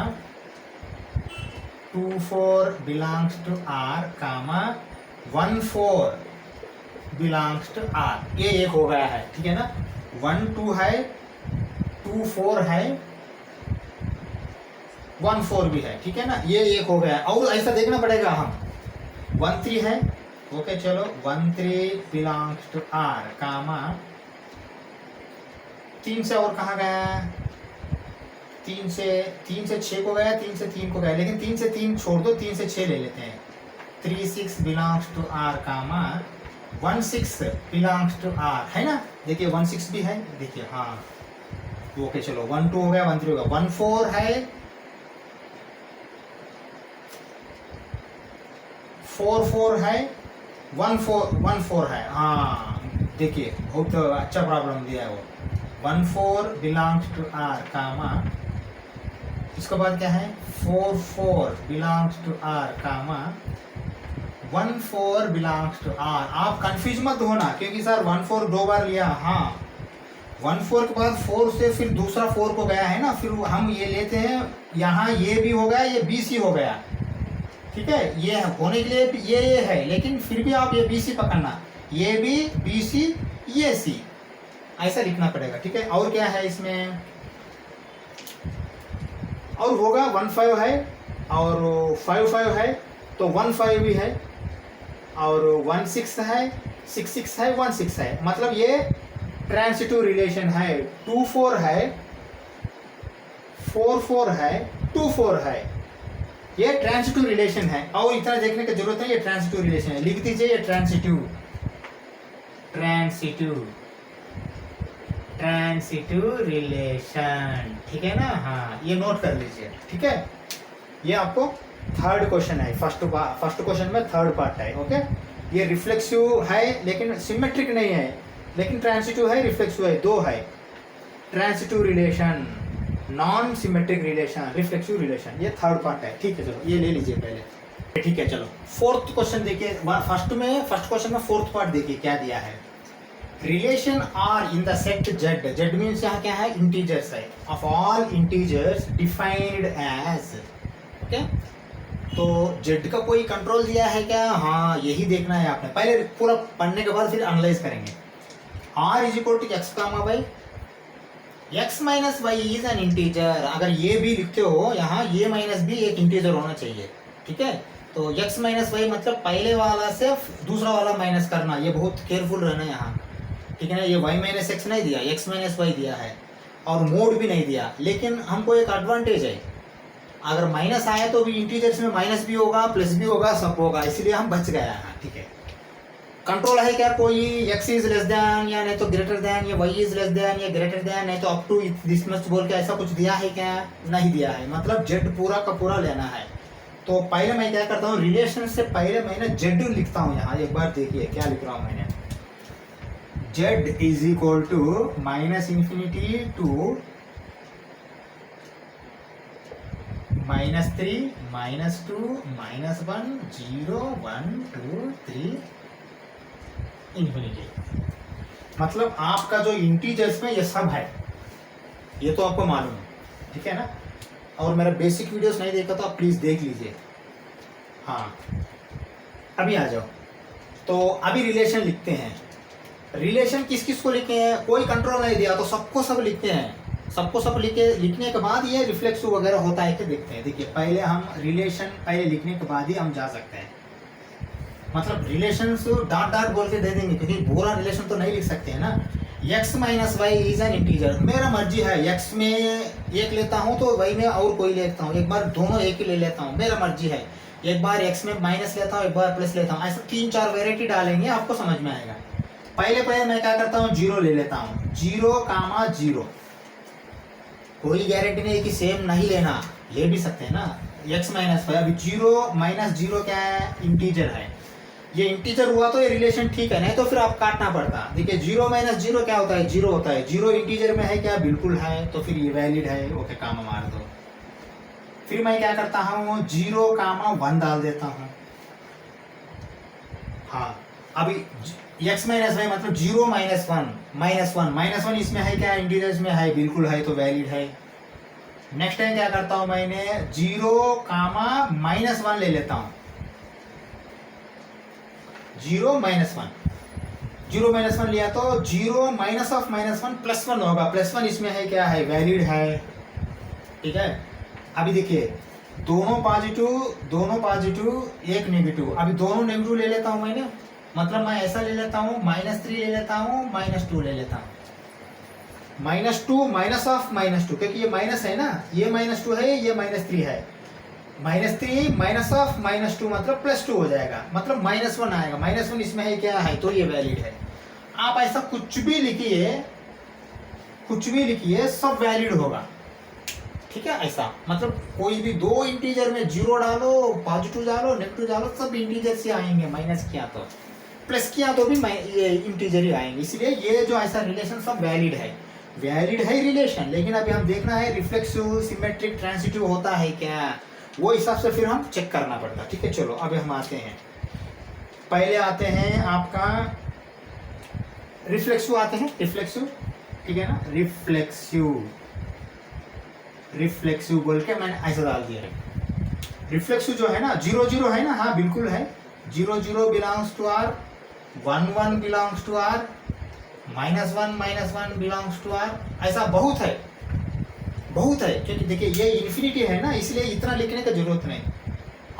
2 4 belongs to R comma 1 4 belongs to R, ये एक हो गया है, ठीक है ना। 1 2 है, 2 4 है, 1 4 भी है, ठीक है ना, ये एक हो गया। और ऐसा देखना पड़ेगा, हम 1 3 है, ओके चलो 1 3 बिलोंग्स टू आर कामा 3 से और कहाँ गया, 3 से 6 को गया, 3 से 3 को गया, लेकिन 3 से 3 छोड़ दो, 3 से 6 ले लेते हैं। 3 6 belongs to R comma 1 6 belongs to are, है ना, देखिए 1 6 भी है, देखिए हाँ। ओके चलो 1 2 हो गया, 1 3 हो गया, 1 4 है, 4 4 है, 1 4 है, हाँ देखिए बहुत अच्छा प्रॉब्लम दिया है वो। 1 4 बिलोंग्स टू आर कामा, इसके बाद क्या है, 4 4 belongs to R comma 1 4 belongs to R. आप कंफ्यूज मत होना, क्योंकि सर 1 4 दो बार लिया, हाँ 1 4 के बाद 4 से फिर दूसरा 4 को गया है ना, फिर हम ये लेते हैं, यहाँ ये भी हो गया, ये BC हो गया, ठीक है। ये होने के लिए ये है, लेकिन फिर भी आप ये BC पकड़ना, ये भी BC, ये C, ऐसा लिखना पड़ेगा, ठीक है। और क्या है इसमें, और होगा 1 5 है और 5 5 है, तो 1 5 भी है, और 1 6 है, 6 6 है, 1 6 है, मतलब ये ट्रांसिटिव रिलेशन है। 2 4 है, 4 4 है, 2 4 है, ये ट्रांसिटिव रिलेशन है। और इतना देखने की जरूरत नहीं, ये ट्रांसिटिव रिलेशन है, लिख दीजिए ये ट्रांसिटिव, ट्रांसिटिव, ट्रांसिटिव रिलेशन, ठीक है ना, हाँ ये नोट कर लीजिए, ठीक है। ये आपको थर्ड क्वेश्चन है, फर्स्ट क्वेश्चन में थर्ड पार्ट है, ओके। ये रिफ्लेक्सिव है लेकिन सिमेट्रिक नहीं है, लेकिन ट्रांसिटिव है, रिफ्लेक्सिव है, दो है। Transitive relation, non symmetric relation, reflexive relation, ये थर्ड पार्ट है, ठीक है। चलो ये ले लीजिए पहले, ठीक है। चलो फोर्थ क्वेश्चन देखिए, फर्स्ट क्वेश्चन में फोर्थ पार्ट देखिए क्या दिया है। Relation R in the set Z, Z means यहाँ क्या है, इंटीजर्स है, of all integers defined as, okay. तो जेड का कोई कंट्रोल दिया है क्या, हाँ यही देखना है आपने, पहले पूरा पढ़ने के बाद फिर एनालाइज करेंगे। R is equal to X comma Y, X minus Y is an integer, अगर ये भी लिखते हो यहाँ, ये माइनस भी एक इंटीजर होना चाहिए, ठीक है। तो एक्स माइनस वाई मतलब पहले वाला से दूसरा वाला माइनस करना, ये बहुत केयरफुल रहना यहाँ, ठीक है ना। ये y माइनस एक्स नहीं दिया, x माइनस वाई दिया है। और मोड भी नहीं दिया, लेकिन हमको एक एडवांटेज है, अगर माइनस आया तो भी इंटीजर्स में माइनस भी होगा प्लस भी होगा सब होगा, इसलिए हम बच गया है। ठीक है, कंट्रोल है क्या कोई x इज लेस देन या नहीं तो ग्रेटर देन या y इज लेस देन या ग्रेटर देन नहीं तो अप टू दिस मस्ट बोल के ऐसा कुछ दिया है क्या? नहीं दिया है, मतलब z पूरा का पूरा लेना है। तो पहले मैं क्या करता हूँ, रिलेशन से पहले मैंने z लिखता हूँ यहाँ, एक बार देखिए क्या लिख रहा हूँ मैंने, z is equal to minus infinity to -3 -2 -1 0 1 2 3 infinity. मतलब आपका जो इंटीजर्स में ये सब है, ये तो आपको मालूम है, ठीक है ना। और मेरा बेसिक वीडियोस नहीं देखा तो आप प्लीज देख लीजिए। हाँ, अभी आ जाओ। तो अभी रिलेशन लिखते हैं। रिलेशन किस किस को लिखे हैं, कोई कंट्रोल नहीं दिया तो सबको सब लिखते हैं। सबको सब लिखने के बाद ये रिफ्लेक्सिव वगैरह होता है कि देखते हैं। देखिए पहले हम रिलेशन पहले लिखने के बाद ही हम जा सकते हैं, मतलब रिलेशन डॉट डॉट बोल के दे देंगे, क्योंकि पूरा रिलेशन तो नहीं लिख सकते हैं ना। x minus Y is an integer, मेरा मर्जी है x में एक लेता हूँ तो y में और कोई लेता हूँ, एक बार दोनों एक ही ले लेता हूँ, मेरा मर्जी है। एक बार x में माइनस लेता हूँ, एक बार प्लस लेता हूँ, ऐसा 3-4 वेराइटी डालेंगे, आपको समझ में आएगा। पहले मैं क्या करता हूँ, 0 ले लेता हूँ, 0, कोई गारंटी नहीं कि सेम नहीं लेना, ले भी सकते हैं ना। x माइनस वाई, अभी 0 माइनस 0 क्या है, इंटीजर है, ये इंटीजर हुआ तो ये रिलेशन ठीक है, नहीं तो फिर आप काटना पड़ता। देखिए 0 माइनस 0 क्या होता है, 0 होता है। 0 इंटीजर में है क्या, बिल्कुल है, तो फिर ये वैलिड है, ओके काम मार दो। फिर मैं क्या करता हूँ, 0, 1 डाल देता हूँ। हाँ, अभी x माइनस वाई मतलब 0 -1 इसमें है क्या, इंटीजर्स में है, बिल्कुल है, तो वैलिड है। नेक्स्ट टाइम क्या करता हूँ मैंने, 0, -1 ले लेता हूँ, 0 -1 लिया तो 0 माइनस ऑफ -1 +1 होगा, +1 इसमें है क्या है, वैलिड है, ठीक है। अभी देखिए दोनों पॉजिटिव एक नेगेटिव, अभी दोनों नेगेटिव ले लेता हूं मैंने, मतलब मैं ऐसा ले लेता हूं, -3 ले लेता हूं, -2 ले लेता हूं, -2 माइनस ऑफ -2, क्योंकि ये माइनस है ना, ये -2 है, ये -3 है, -3 माइनस ऑफ -2 मतलब +2 हो जाएगा, मतलब -1 आएगा, -1 इसमें है क्या है, तो ये वैलिड है। आप ऐसा कुछ भी लिखिए सब वैलिड होगा, ठीक है। ऐसा मतलब कोई भी दो इंटीजर में 0 डालो, पॉजिटिव डालो, नेगेटिव डालो, सब इंटीजर से आएंगे, माइनस किया तो प्लस किया तो भी ये इंटीजर ही आएंगे, इसलिए ये जो ऐसा रिलेशन सब वैलिड है रिलेशन। लेकिन अभी हम देखना है रिफ्लेक्सिव, सिमेट्रिक, ट्रांजिटिव होता है क्या, वो हिसाब से फिर हम चेक करना पड़ता, ठीक है। चलो अभी हम आते हैं, पहले आते हैं आपका रिफ्लेक्सिव आते हैं, रिफ्लेक्सिव, ठीक है ना। रिफ्लेक्सिव बोल के मैंने ऐसा डाल दिया है। रिफ्लेक्सिव जो है ना, 0 है ना, हाँ बिल्कुल है, 0 belongs to R, 1 belongs to R, -1 belongs to R, ऐसा बहुत है, क्योंकि देखिए ये इन्फिनिटी है ना, इसलिए इतना लिखने की जरूरत नहीं।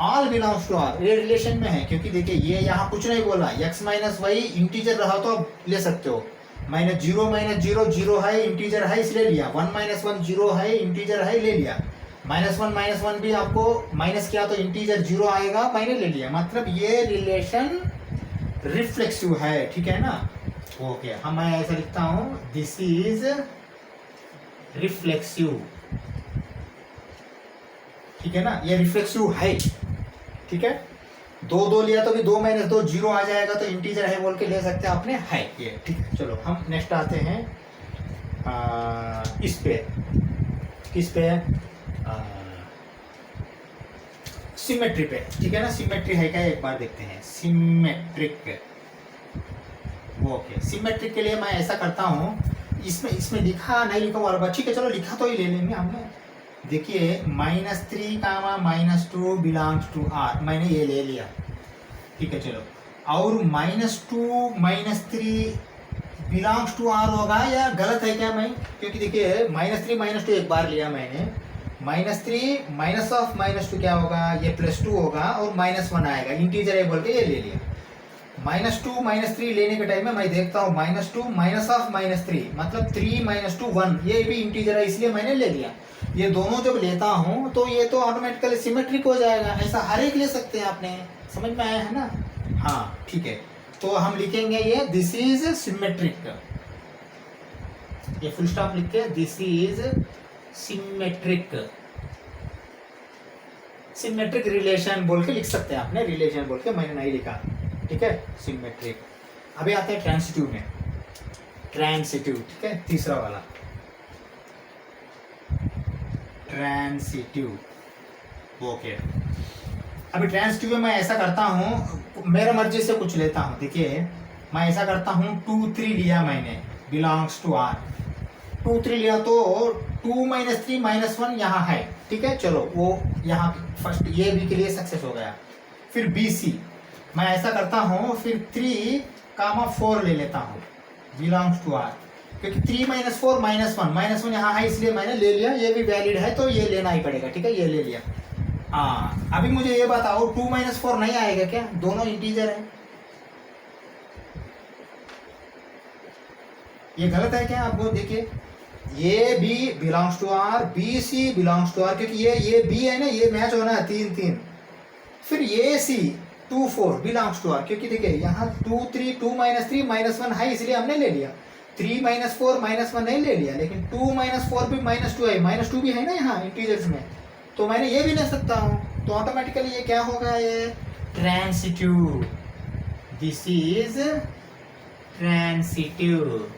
ऑल बिलोंग्स टू R ये रिलेशन में है, क्योंकि देखिए ये यहाँ कुछ नहीं बोला, x माइनस वाई इंटीजर रहा तो आप ले सकते हो, -0 है, इंटीजर है इसलिए लिया, 1 -1 0 है, इंटीजर है, ले लिया, -1 भी आपको माइनस किया तो इंटीजर 0 आएगा, मैंने ले लिया, मतलब ये रिलेशन रिफ्लेक्सिव है, ठीक है ना। ओके, हम मैं ऐसा लिखता हूँ, दिस इज रिफ्लेक्सिव, ठीक है ना, ये रिफ्लेक्सिव है, ठीक है। 2 लिया तो भी 2 - 2 0 आ जाएगा, तो इंटीजर है बोल के ले सकते हैं आपने, है ये, ठीक है। चलो हम नेक्स्ट आते हैं इस पे, किस पे, सिमेट्री पे, ठीक है ना। सिमेट्री है क्या, एक बार देखते हैं, सिमेट्रिक, ओके। सिमेट्रिक के लिए मैं ऐसा करता हूँ, इसमें लिखा नहीं लिखा वाला, ठीक है चलो लिखा तो ही ले लेंगे हमने। देखिए -3, -2 बिलोंग्स टू R, मैंने ये ले लिया, ठीक है चलो। और -2 -3 बिलोंग्स टू R होगा या गलत है क्या मैं, क्योंकि देखिए -3 -2 एक बार लिया मैंने, -3 माइनस ऑफ -2 क्या होगा, ये +2 होगा और -1 आएगा, इंटीजर है बोल के ये ले लिया। -2 -3 लेने के टाइम में मैं देखता हूँ -2 -3 मतलब 3 -2 1, ये भी इंटीजर है इसलिए मैंने ले लिया। ये दोनों जब लेता हूँ तो ये तो ऑटोमेटिकली सिमेट्रिक हो जाएगा। ऐसा हर एक ले सकते हैं, आपने समझ में आया है ना? हाँ ठीक है, तो हम लिखेंगे ये दिस इज सिमेट्रिक, ये फुल स्टॉप लिख के this is symmetric, symmetric relation बोल के लिख सकते हैं आपने, रिलेशन बोल के मैंने नहीं लिखा, ठीक है, सिमेट्रिक। अभी आते हैं ट्रांसिटिव में, ट्रांसिटिव, ठीक है, तीसरा वाला ट्रांसिटिव। ओके, अभी ट्रांसिटिव में मैं ऐसा करता हूँ, मेरा मर्जी से कुछ लेता हूँ। देखिए मैं ऐसा करता हूँ 2 3 लिया मैंने, बिलोंग्स टू आर, 2 3 लिया तो 2 -3 -1 यहाँ है, ठीक है, चलो वो यहाँ फर्स्ट ये बी के लिए सक्सेस हो गया। फिर बी सी मैं ऐसा करता हूँ, फिर 3, 4 ले लेता हूँ, बिलोंग्स टू आर, क्योंकि 3 -4 -1 यहाँ है इसलिए मैंने ले लिया, ये भी वैलिड है तो ये लेना ही पड़ेगा, ठीक है, ये ले लिया। हाँ अभी मुझे ये बताओ 2 -4 नहीं आएगा क्या? दोनों इंटीजर है, ये गलत है क्या? आपको देखिए ये B belongs to R, B C belongs to R, क्योंकि ये बी है ना, ये मैच होना है 3 3। फिर ये सी 2 4 बिलोंग्स टू आर, क्योंकि देखिए यहाँ 2 3 2 -3 -1 है इसलिए हमने ले लिया। 3 -4 -1 नहीं ले लिया, लेकिन 2 -4 भी -2 है, -2 भी है ना यहाँ इंटीजर्स में, तो मैंने ये भी ले सकता हूँ। तो ऑटोमेटिकली ये क्या होगा, ये ट्रांसिटिव, दिस इज ट्रांसिटिव।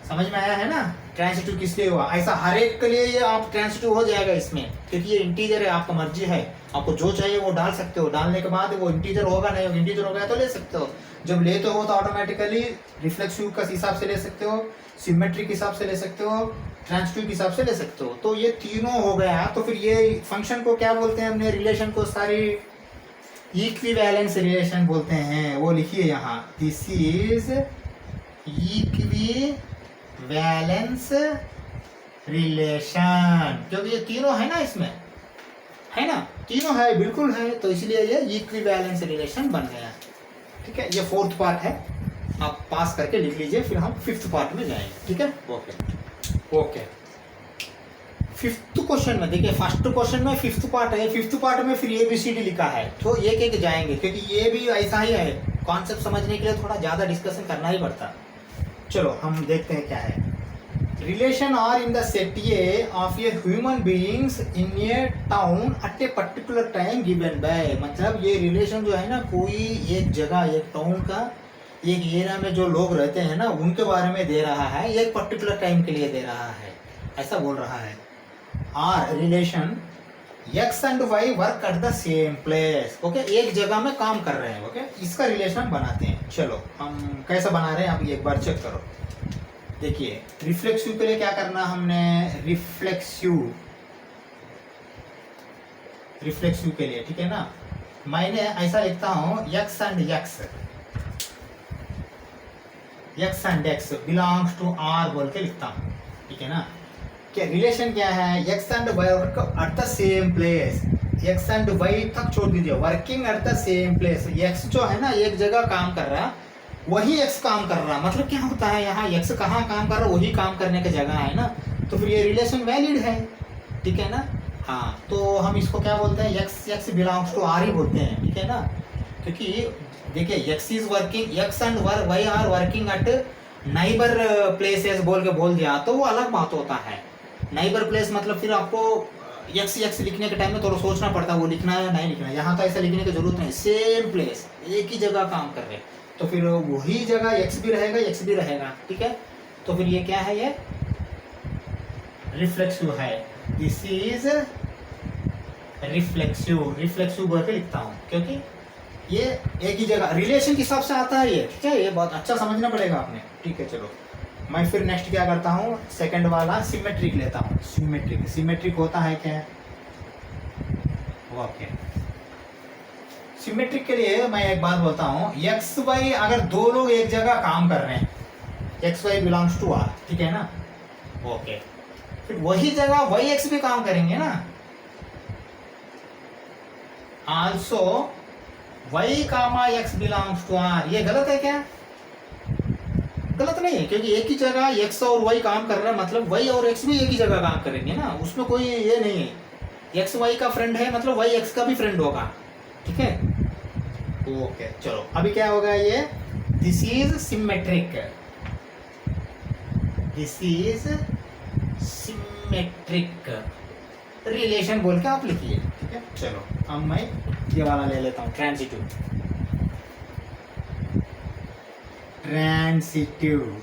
समझ में आया है ना? ट्रांसिटिव किस लिए हुआ, ऐसा हर एक के लिए ये आप ट्रांसिटिव हो जाएगा इसमें, क्योंकि ये इंटीजर है, आपका मर्जी है, आपको जो चाहिए वो डाल सकते हो, डालने के बाद वो इंटीजर होगा, नहीं होगा, इंटीजर हो गया तो ले सकते हो। जब लेते हो तो ऑटोमेटिकली रिफ्लेक्सिव का हिसाब से ले सकते हो, सिमेट्रिक के हिसाब से ले सकते हो, ट्रांसिटिव के हिसाब से ले सकते हो। तो ये तीनों हो गया, तो फिर ये फंक्शन को क्या बोलते हैं हमने, रिलेशन को सारी इक्विवेलेंस रिलेशन बोलते हैं। वो लिखिए यहाँ, दिस इज इक्विवेलेंस रिलेशन, क्योंकि ये तीनों है ना, इसमें है ना, तीनों है, बिल्कुल है, तो इसलिए ये इक्विवेलेंस रिलेशन बन गया, ठीक है। ये 4th पार्ट है, आप पास करके लिख लीजिए, फिर हम 5th पार्ट में जाएंगे, ठीक है। ओके 5th क्वेश्चन में देखिए, फर्स्ट क्वेश्चन में 5th पार्ट है, 5th पार्ट में फिर ABCD लिखा है, तो एक एक जाएंगे, क्योंकि ये भी ऐसा ही है, कॉन्सेप्ट समझने के लिए थोड़ा ज़्यादा डिस्कशन करना ही पड़ता। चलो हम देखते हैं क्या है। Relation R in the set A of a human beings in a town at a particular time given by, मतलब ये रिलेशन जो है ना, कोई एक जगह, एक टाउन का, एक एरिया में जो लोग रहते हैं ना, उनके बारे में दे रहा है, एक पर्टिकुलर टाइम के लिए दे रहा है, ऐसा बोल रहा है। R relation X and Y work at the same place, okay, एक जगह में काम कर रहे हैं, ओके, इसका रिलेशन बनाते हैं। चलो हम कैसा बना रहे हैं, आप एक बार चेक करो। देखिए रिफ्लेक्सिव के लिए क्या करना हमने, रिफ्लेक्सिव के लिए, ठीक है ना, मैंने ऐसा लिखता हूं, X and X belongs to R बोल के लिखता हूं, ठीक है ना। क्या रिलेशन क्या है, X and Y work at the same place, X and Y तक छोड़ दीजिए, working at the same place. X जो है ना, एक जगह काम कर रहा, वही एक्स काम कर रहा, मतलब क्या होता है यहाँ, एक्स कहाँ काम कर रहा, वही काम करने की जगह है ना, तो फिर ये रिलेशन वैलिड है, ठीक है ना। हाँ तो हम इसको क्या बोलते हैं, एक्स बिलोंग्स टू आर ही बोलते हैं, ठीक है ना, क्योंकि देखिए X is working, X and Y are working at neighbour places बोल के बोल दिया तो वो अलग बात होता है। नाइबर प्लेस मतलब फिर आपको एक्स लिखने के टाइम में थोड़ा सोचना पड़ता है, वो लिखना है या नहीं लिखना है। यहाँ तो ऐसा लिखने की जरूरत नहीं, सेम प्लेस, एक ही जगह काम कर रहे हैं, तो फिर वही जगह एक्स भी रहेगा, ठीक है। तो फिर ये क्या है, ये रिफ्लेक्सिव है, दिस इज रिफ्लेक्सिव बोल के लिखता हूँ, क्योंकि ये एक ही जगह रिलेशन के हिसाब से आता है ये, ठीक है, ये बहुत अच्छा समझना पड़ेगा आपने, ठीक है। चलो मैं फिर नेक्स्ट क्या करता हूँ, सेकंड वाला सिमेट्रिक लेता हूँ। सिमेट्रिक होता है क्या, ओके। सिमेट्रिक के लिए मैं एक बात बोलता हूँ, एक्स वाई अगर दो लोग एक जगह काम कर रहे हैं, X Y belongs to R, ठीक है ना, ओके, फिर वही जगह वाई एक्स भी काम करेंगे ना, also y comma x belongs to r, ये गलत है क्या? गलत नहीं है, क्योंकि एक ही जगह x और y काम कर रहा है, मतलब y और x भी एक ही जगह काम करेंगे ना, उसमें कोई ये नहीं है। x y का फ्रेंड है मतलब y x का भी फ्रेंड होगा, ठीक है। ओके चलो अभी क्या होगा ये, this is symmetric, this is symmetric relation बोल के आप लिखिए, ठीक है। चलो अब मैं ये वाला ले लेता हूँ, ट्रांजिटिव, ट्रांजिटिव,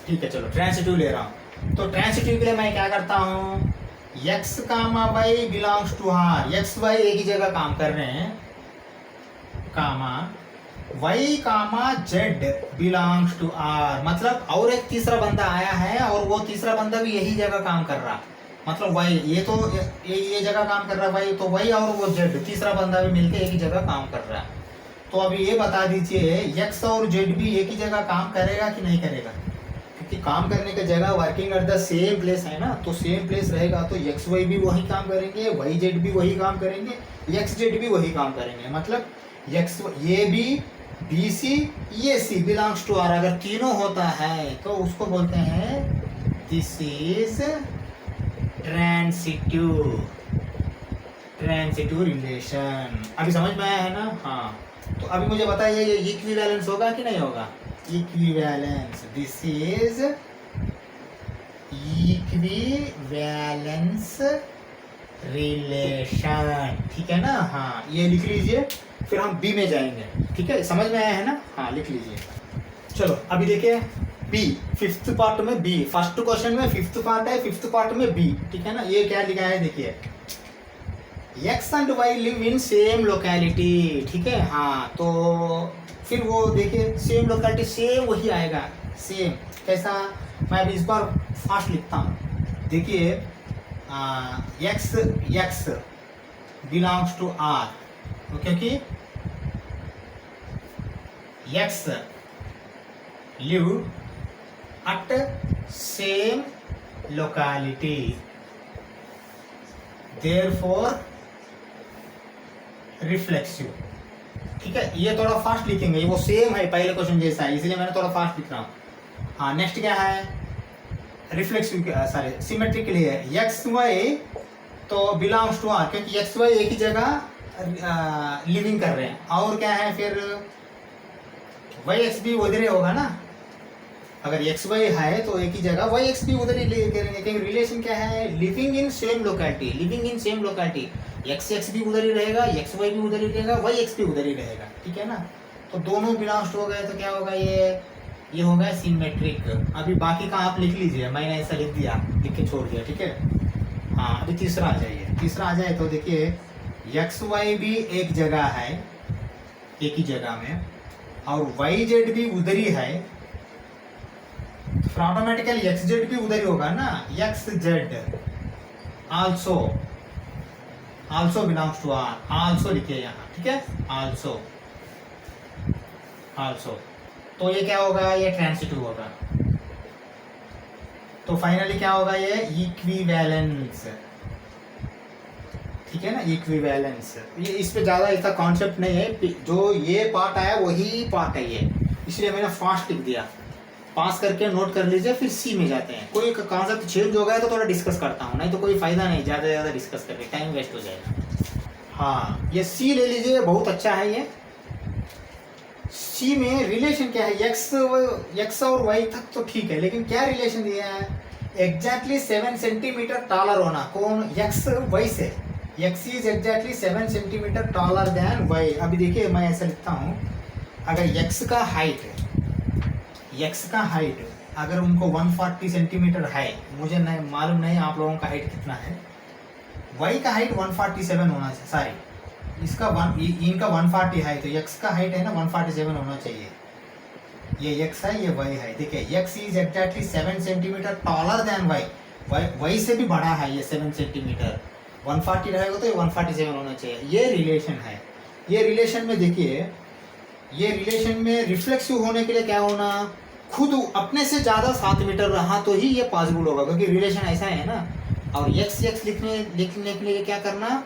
ठीक है। चलो ट्रांजिटिव ले रहा हूँ, तो ट्रांजिटिव के लिए मैं क्या करता हूँ, x comma y belongs to r, x y एक ही जगह काम कर रहे हैं, comma y comma z belongs to r, मतलब और एक तीसरा बंदा आया है और वो तीसरा बंदा भी यही जगह काम कर रहा, मतलब y ये तो ये जगह काम कर रहा है y, तो y और वो z तीसरा बंदा भी मिलके एक ही जगह काम कर रहा है। तो अभी ये बता दीजिए x और z भी एक ही जगह काम करेगा कि नहीं करेगा, क्योंकि काम करने की जगह working at the same place है ना, तो सेम प्लेस रहेगा तो एक्स वाई भी वही काम करेंगे, वाई जेड भी वही काम करेंगे, एक्स जेड भी वही काम करेंगे, मतलब एक्स ये बी बी सी ये सी बिलोंग्स टू आर, अगर तीनों होता है तो उसको बोलते हैं this is transitive, transitive relation. अभी समझ में आया है ना? हाँ, तो अभी मुझे बताइए ये इक्विवेलेंस होगा कि नहीं होगा? Equivalence, this is equivalence relation, ठीक है ना? हाँ ये लिख लीजिए, फिर हम बी में जाएंगे, ठीक है। समझ में आया है ना? हाँ लिख लीजिए। चलो अभी देखिए बी, फिफ्थ पार्ट में बी, फर्स्ट क्वेश्चन में फिफ्थ पार्ट है, फिफ्थ पार्ट में बी, ठीक है ना। ये क्या लिखा है देखिए, X and Y live in same locality, ठीक है। हाँ तो फिर वो देखिए सेम लोकेलिटी, सेम वही आएगा, सेम कैसा, मैं अभी इस बार फास्ट लिखता हूँ, देखिए X X belongs to R, क्योंकि X live at same locality, therefore reflexive, ठीक है। ये थोड़ा फास्ट लिखेंगे, वो सेम है पहले क्वेश्चन जैसा है, इसलिए मैंने थोड़ा फास्ट लिख रहा हूँ। हाँ नेक्स्ट क्या है, रिफ्लेक्सिव, सॉरी सिमेट्रिक के लिए एक्स वाई तो बिलोंग्स टू आर, क्योंकि एक्स वाई एक ही जगह लिविंग कर रहे हैं, और क्या है फिर वाई एक्स भी उधर ही होगा ना, अगर एक्स वाई है तो एक ही जगह वाई एक्स भी उधर ही करेंगे, क्योंकि रिलेशन क्या है, living in same locality, living in same locality, x x भी उधर ही रहेगा, एक्स वाई भी उधर ही रहेगा, वाई एक्स भी उधर ही रहेगा, ठीक है ना। तो दोनों बिलोंग्स हो गए, तो क्या होगा ये होगा सिमेट्रिक। अभी बाकी का आप लिख लीजिए, मैंने ऐसा लिख दिया, लिख के छोड़ दिया, ठीक है। हाँ अभी तीसरा आ जाइए, तीसरा आ जाए तो देखिए एक्स वाई भी एक जगह है, एक ही जगह में, और वाई जेड भी उधर ही है, फिर ऑटोमेटिकली एक्स जेड भी उधर ही होगा ना, X Z also, also belongs to R, also लिखिए यहाँ, ठीक है, आल्सो, आल्सो। तो ये क्या होगा, ये ट्रांजिटिव होगा। तो फाइनली क्या होगा, ये इक्विवेलेंस, ठीक है ना, इक्विवेलेंस। ये इस पे ज्यादा इसका कॉन्सेप्ट नहीं है, जो ये पार्ट आया वही पार्ट है ये, इसलिए मैंने फास्ट लिख दिया, पास करके नोट कर लीजिए, फिर सी में जाते हैं। कोई कॉन्सेप्ट चेंज हो गया तो थोड़ा डिस्कस करता हूँ, नहीं तो कोई फायदा नहीं ज़्यादा ज़्यादा डिस्कस करके, टाइम वेस्ट हो जाएगा। हाँ ये सी ले लीजिए, बहुत अच्छा है ये। सी में रिलेशन क्या है, एक्स और वाई तक तो ठीक है, लेकिन क्या रिलेशन दिया है, एग्जैक्टली 7 सेंटीमीटर टॉलर होना, कौन, एक्स वाई से, X is exactly 7 centimetre taller than Y. अभी देखिए मैं ऐसा लिखता हूँ, अगर एक्स का हाइट अगर उनको 140 सेंटीमीटर है, मुझे नहीं मालूम नहीं आप लोगों का हाइट कितना है, y का हाइट 147 होना चाहिए, सॉरी इसका इनका 140 है, तो x का हाइट है ना 147 होना चाहिए, ये x है ये y है। देखिए x is exactly 7 centimetre taller then y से भी बड़ा है ये 7 सेंटीमीटर, 140 रहेगा तो ये 147 होना चाहिए, ये रिलेशन है। ये रिलेशन में देखिए, ये रिलेशन में रिफ्लेक्सिव होने के लिए क्या होना, खुद अपने से ज़्यादा 7 मीटर रहा तो ही ये पॉसिबल होगा, क्योंकि रिलेशन ऐसा है ना। और एक्स एक्स लिखने के लिए क्या करना,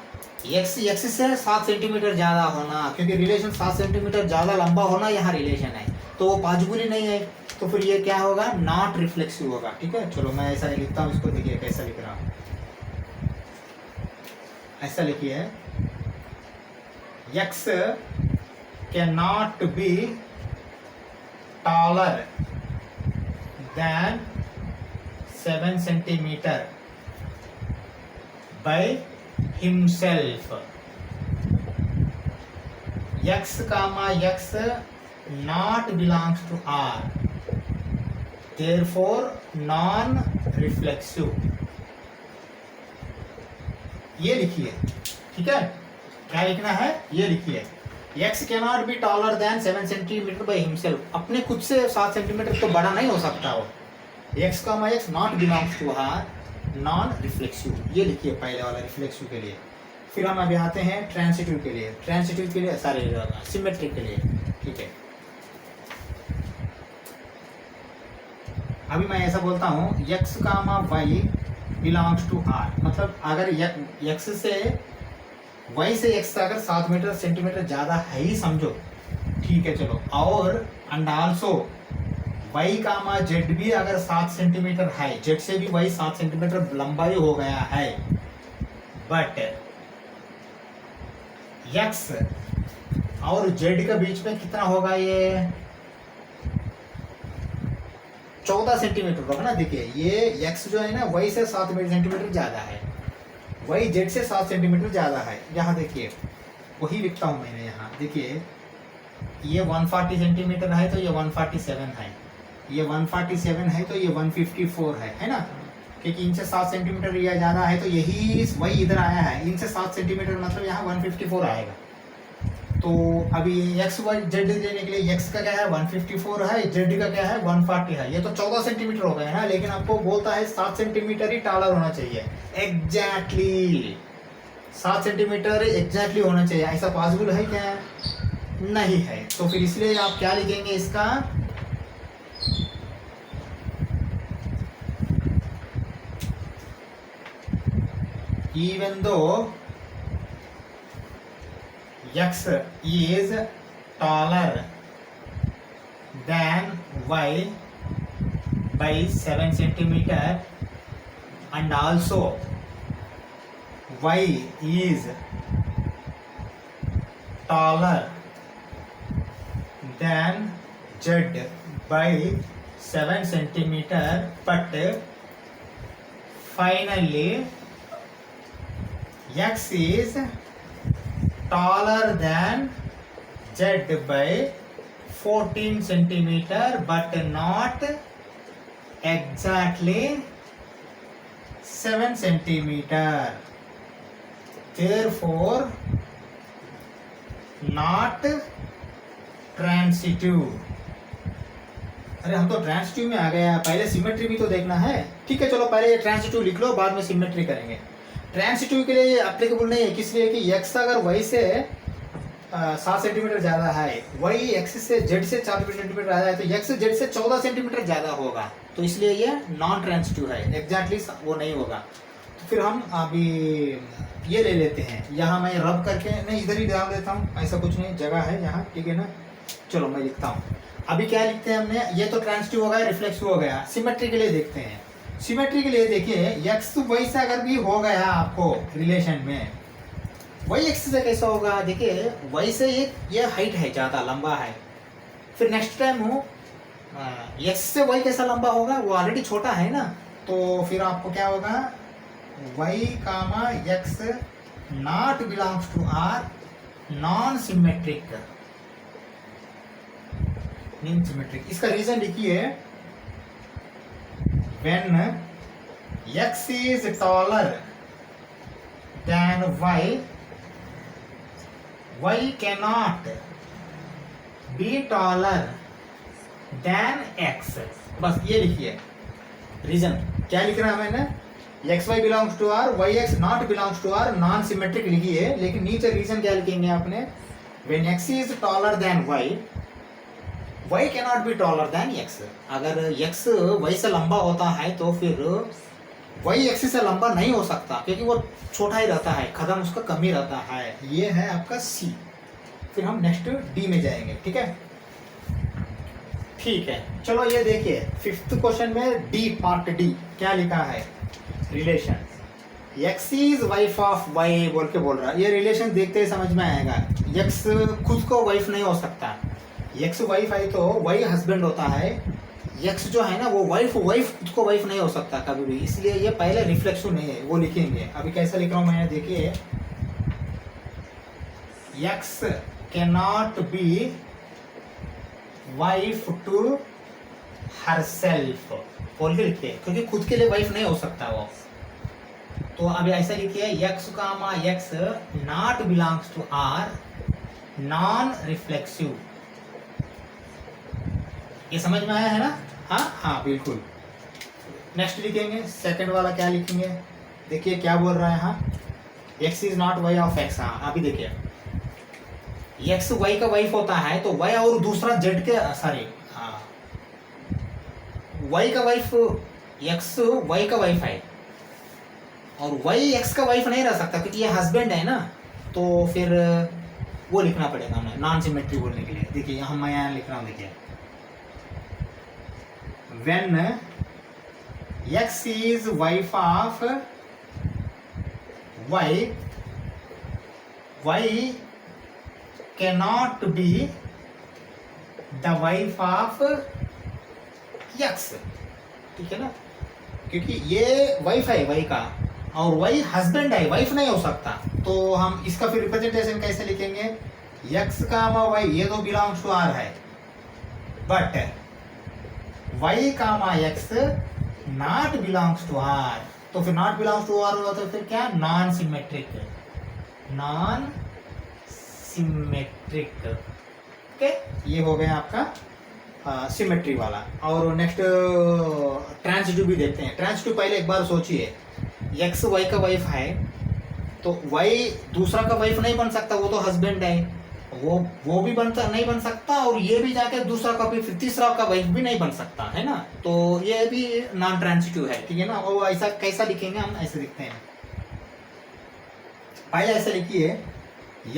एक्स एक्स से 7 सेंटीमीटर ज़्यादा होना, क्योंकि रिलेशन 7 सेंटीमीटर ज़्यादा लंबा होना यहाँ रिलेशन है, तो वो पॉसिबल ही नहीं है। तो फिर ये क्या होगा, नॉट रिफ्लेक्सिव होगा। ठीक है, चलो मैं ऐसा लिखता हूँ, इसको देखिए कैसा लिख रहा हूँ। ऐसा लिखिए, x cannot be taller than 7 centimeter by himself. x comma x not belongs to R, therefore non reflexive। ये लिखिए, ठीक है, क्या लिखना है ये लिखिए, x cannot be taller than 7 centimetre by himself, अपने खुद से 7 सेंटीमीटर तो बड़ा नहीं हो सकता वो। x comma x not belongs to R, non reflexive, ये लिखिए पहले वाला रिफ्लेक्सिव के लिए। फिर हम अभी आते हैं ट्रांसिटिव के लिए, सॉरी सिमेट्रिक के लिए। ठीक है, अभी मैं ऐसा बोलता हूँ, x comma y belongs to R, मतलब अगर x से y से x अगर 7 मीटर सेंटीमीटर ज़्यादा है ही समझो, ठीक है चलो, और and also y comma z भी अगर 7 सेंटीमीटर है, z से भी y 7 सेंटीमीटर लंबाई हो गया है, बट x और z के बीच में कितना होगा, ये 14 सेंटीमीटर होगा ना। देखिए ये x जो है ना y से 7 सेंटीमीटर ज़्यादा है, y z से 7 सेंटीमीटर ज़्यादा है। यहाँ देखिए वही लिखता हूँ मैंने, यहाँ देखिए ये 140 सेंटीमीटर है तो ये 147 है, ये 147 है तो ये 154 है ना, क्योंकि इनसे 7 सेंटीमीटर या ज़्यादा है तो यही वही इधर आया है, इनसे 7 सेंटीमीटर मतलब यहाँ 154 आएगा। तो अभी x y z देने के लिए x का क्या है 154 है, z का क्या है 140 है, ये तो 14 सेंटीमीटर हो गया है ना, लेकिन आपको बोलता है 7 सेंटीमीटर ही टालर होना चाहिए, एग्जैक्टली 7 सेंटीमीटर एग्जैक्टली होना चाहिए। ऐसा पॉसिबल है क्या, नहीं है। तो फिर इसलिए आप क्या लिखेंगे इसका, even though x is taller than y by 7 centimeter and also y is taller than z by 7 centimeter, but finally x is taller than z by 14 centimeter but not exactly 7 centimeter, therefore not transitive। अरे हम तो transitive में आ गए, पहले symmetry भी तो देखना है। ठीक है चलो पहले ये ट्रांसिटिव लिख लो, बाद में सिमेट्री करेंगे। ट्रांसिटिव के लिए ये एप्लीकेबल नहीं है, किस लिए कि x अगर y से 7 सेंटीमीटर ज़्यादा है, y x से z से 4 सेंटीमीटर ज़्यादा है, तो x z से 14 सेंटीमीटर ज़्यादा होगा, तो इसलिए ये नॉन ट्रांसिटिव है, एग्जैक्टली वो नहीं होगा। तो फिर हम अभी ये ले लेते हैं, यहाँ मैं रब करके नहीं इधर ही डाल देता हूँ, ऐसा कुछ नहीं, जगह है यहाँ, ठीक है ना। चलो मैं लिखता हूँ, अभी क्या लिखते हैं हमने, ये तो ट्रांसिटिव हो गया, रिफ्लेक्सिव हो गया। सिमेट्री के लिए देखते हैं, सिमेट्री के लिए देखिए x y से अगर भी हो गया आपको रिलेशन में, y x से कैसा होगा, देखिए y से ये हाइट है, ज़्यादा लंबा है, फिर नेक्स्ट टाइम हो x से y कैसा लंबा होगा, वो ऑलरेडी छोटा है ना, तो फिर आपको क्या होगा y comma x not belongs to R, non symmetric, इसका रीजन लिखिए, when x is taller than y, y cannot be taller than x, बस ये लिखिए रीजन। क्या लिख रहा है मैंने, X Y belongs to R, Y X not belongs to R, non symmetric लिखिए, लेकिन नीचे रीजन क्या लिखेंगे आपने, when x is taller than y, y cannot be taller than x, अगर x y से लंबा होता है तो फिर वाई एक्सिस से लंबा नहीं हो सकता क्योंकि वो छोटा ही रहता है, कदम उसका कम ही रहता है। ये है आपका सी। फिर हम नेक्स्ट डी में जाएंगे, ठीक है। ठीक है, चलो ये देखिए 5th क्वेश्चन में डी, पार्ट डी क्या लिखा है, relation X is wife of Y बोल के बोल रहा है। ये रिलेशन देखते ही समझ में आएगा, एक्स खुद को वाइफ नहीं हो सकता। एक्स वाइफ है तो वाई हस्बैंड होता है, एक्स जो है ना वो वाइफ खुद को वाइफ नहीं हो सकता कभी भी, इसलिए ये पहले रिफ्लेक्शन नहीं है, वो लिखेंगे। अभी कैसे लिख रहा हूँ मैंने, देखिए X can not be wife to herself बोल के लिखिए, क्योंकि खुद के लिए वाइफ नहीं हो सकता वो। तो अभी ऐसा लिखिए X comma X not belongs to R, non reflexive. ये समझ में आया है ना? हाँ बिल्कुल। नेक्स्ट लिखेंगे, सेकंड वाला क्या लिखेंगे, देखिए क्या बोल रहा है। हाँ, X is not Y of X. हाँ अभी देखिए एक्स वाई का वाइफ होता है तो वाई और दूसरा जेड के, सॉरी वाई का वाइफ, एक्स वाई का वाइफ है और वाई एक्स का वाइफ नहीं रह सकता क्योंकि ये हस्बैंड है ना, तो फिर वो लिखना पड़ेगा हमें नॉन सिमेट्री बोलने के लिए। देखिए यहाँ मैं यहाँ लिख रहा हूँ, देखिए when x is wife of y, y cannot be the wife of x, ठीक है ना, क्योंकि ये वाइफ है वाई का और वाई हस्बैंड है, वाइफ नहीं हो सकता। तो हम इसका फिर रिप्रेजेंटेशन कैसे लिखेंगे, x का वाई ये तो बिलोंग्स टू आर है, but y comma x not belongs to R. तो फिर नॉट बिलोंग्स टू आर होगा तो फिर क्या, non symmetric, non symmetric. Okay, ये हो गया आपका सिमेट्री वाला। और नेक्स्ट ट्रांसिटिव भी देखते हैं। ट्रांसिटिव पहले एक बार सोचिए, x y का वाइफ है तो y दूसरा का वाइफ नहीं बन सकता, वो तो हस्बैंड है, वो भी नहीं बन सकता, और ये भी जाके दूसरा का भी फिर तीसरा का वाइफ भी नहीं बन सकता है ना, तो ये भी नॉन ट्रांसिटिव है, ठीक है ना। और ऐसा कैसा लिखेंगे हम, ऐसे लिखते हैं, पहले ऐसे लिखिए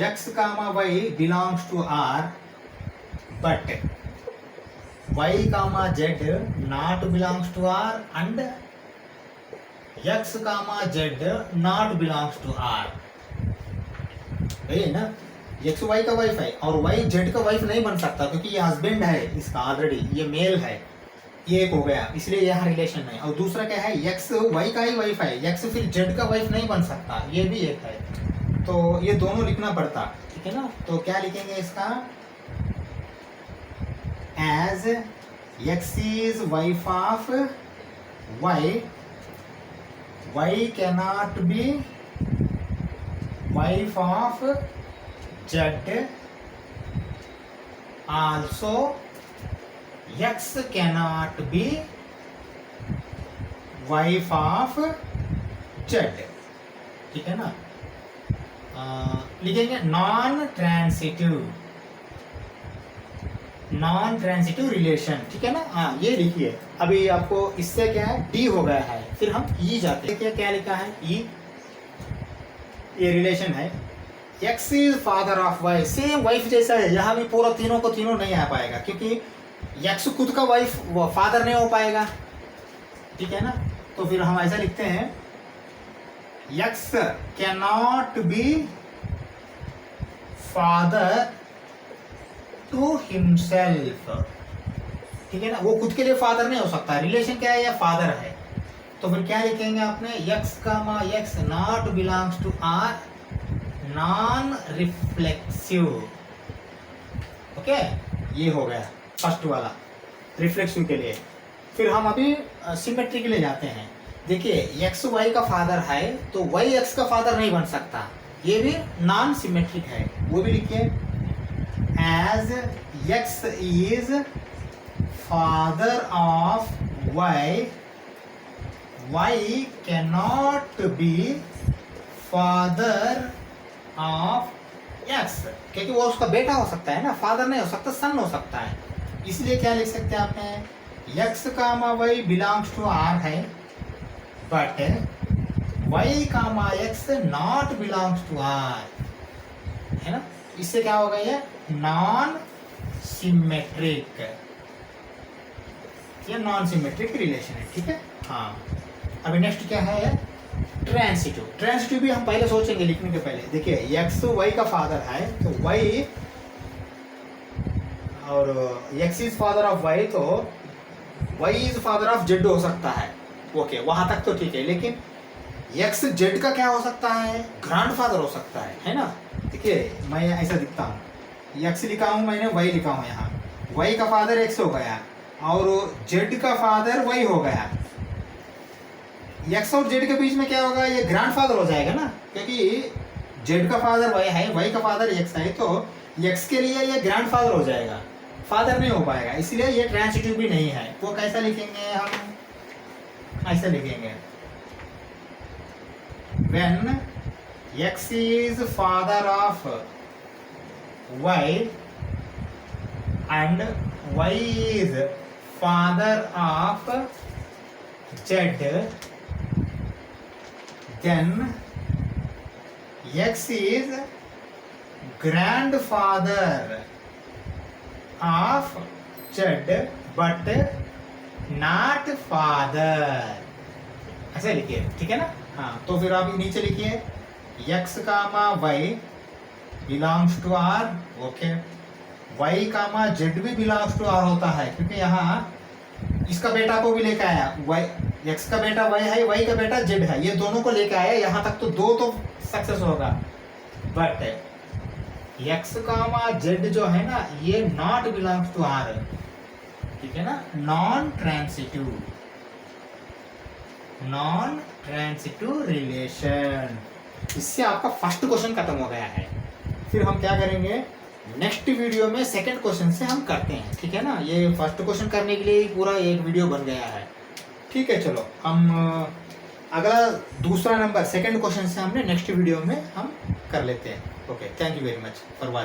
x comma y belongs to r but y comma z not belongs to r and x comma z not belongs to r, है ना। एक्स वाई का वाइफ है और वाई जेड का वाइफ नहीं बन सकता क्योंकि ये हस्बैंड है इसका ऑलरेडी, ये मेल है, ये एक हो गया, इसलिए यह रिलेशन है। और दूसरा क्या है, एक्स वाई का ही वाइफ है, एक्स फिर जेड का वाइफ नहीं बन सकता, ये भी एक है, तो ये दोनों लिखना पड़ता, ठीक है ना। तो क्या लिखेंगे इसका, as X is wife of Y, Y cannot be wife of Z, also X cannot be wife of Z, ठीक है ना। लिखेंगे नॉन ट्रांसिटिव रिलेशन, ठीक है ना। हाँ ये लिखिए। अभी आपको इससे क्या है, डी हो गया है, फिर हम ई जाते हैं। क्या लिखा है, ई, ये रिलेशन है x is father of y, same wife जैसा है, यहाँ भी पूरा तीनों को तीनों नहीं आ पाएगा क्योंकि x खुद का वाइफ फादर नहीं हो पाएगा, ठीक है ना। तो फिर हम ऐसा लिखते हैं x can not be father to himself, ठीक है ना, वो खुद के लिए फादर नहीं हो सकता, रिलेशन क्या है, या फादर है। तो फिर क्या लिखेंगे आपने, x comma x not belongs to r, non reflexive. Okay, ये हो गया फर्स्ट वाला रिफ्लेक्सिव के लिए। फिर हम अभी सिमेट्री के लिए जाते हैं। देखिए एक्स वाई का फादर है तो वाई एक्स का फादर नहीं बन सकता, ये भी नॉन सिमेट्रिक है, वो भी लिखिए as X is father of Y, Y can not be father of X, क्योंकि वो उसका बेटा हो सकता है ना, फादर नहीं हो सकता, सन हो सकता है। इसलिए क्या लिख सकते हैं आपने, x comma y belongs to are है, but y comma x not belongs to r, है ना। इससे क्या होगा, ये नॉन सिमेट्रिक, ये नॉन सिमेट्रिक रिलेशन है, ठीक है। हाँ, अभी नेक्स्ट क्या है, ट्रांसिटिव। ट्रांसिटिव भी हम पहले सोचेंगे लिखने के पहले। देखिए x y का फादर है तो y, और x is father of y, तो y is father of z हो सकता है। ओके, वहां तक तो ठीक है, लेकिन x z का क्या हो सकता है, ग्रैंडफादर हो सकता है ना। देखिए मैं ऐसा दिखता हूँ, x लिखा हूँ मैंने, y लिखा हूँ यहाँ, y का फादर x हो गया और z का फादर y हो गया। x और z के बीच में क्या होगा, ये ग्रैंडफादर हो जाएगा ना, क्योंकि z का फादर y है, y का फादर x है, तो x के लिए ये ग्रैंडफादर हो जाएगा, फादर नहीं हो पाएगा, इसलिए ये ट्रांसिटिव भी नहीं है। वो कैसा लिखेंगे हम, ऐसा लिखेंगे, when x is father of y and y is father of z, then x is grandfather of z but not father, ऐसे लिखिए, ठीक है ना। हाँ, तो फिर आप नीचे लिखिए x comma y belongs to r, okay, y comma z भी बिलोंग्स टू r होता है, क्योंकि यहाँ इसका बेटा को भी लेके आया, y, x का बेटा y है, y का बेटा z है, ये दोनों को लेके आया, यहाँ तक तो दो तो सक्सेस होगा। बट x कामा z जो है ना, ये नॉट बिलोंग्स टू r, ठीक है ना, non transitive, non transitive relation. इससे आपका फर्स्ट क्वेश्चन खत्म हो गया है। फिर हम क्या करेंगे, नेक्स्ट वीडियो में सेकंड क्वेश्चन से हम करते हैं, ठीक है ना। ये फर्स्ट क्वेश्चन करने के लिए पूरा एक वीडियो बन गया है, ठीक है। चलो हम अगला दूसरा नंबर सेकंड क्वेश्चन से हमने नेक्स्ट वीडियो में हम कर लेते हैं। Okay, thank you very much for watching.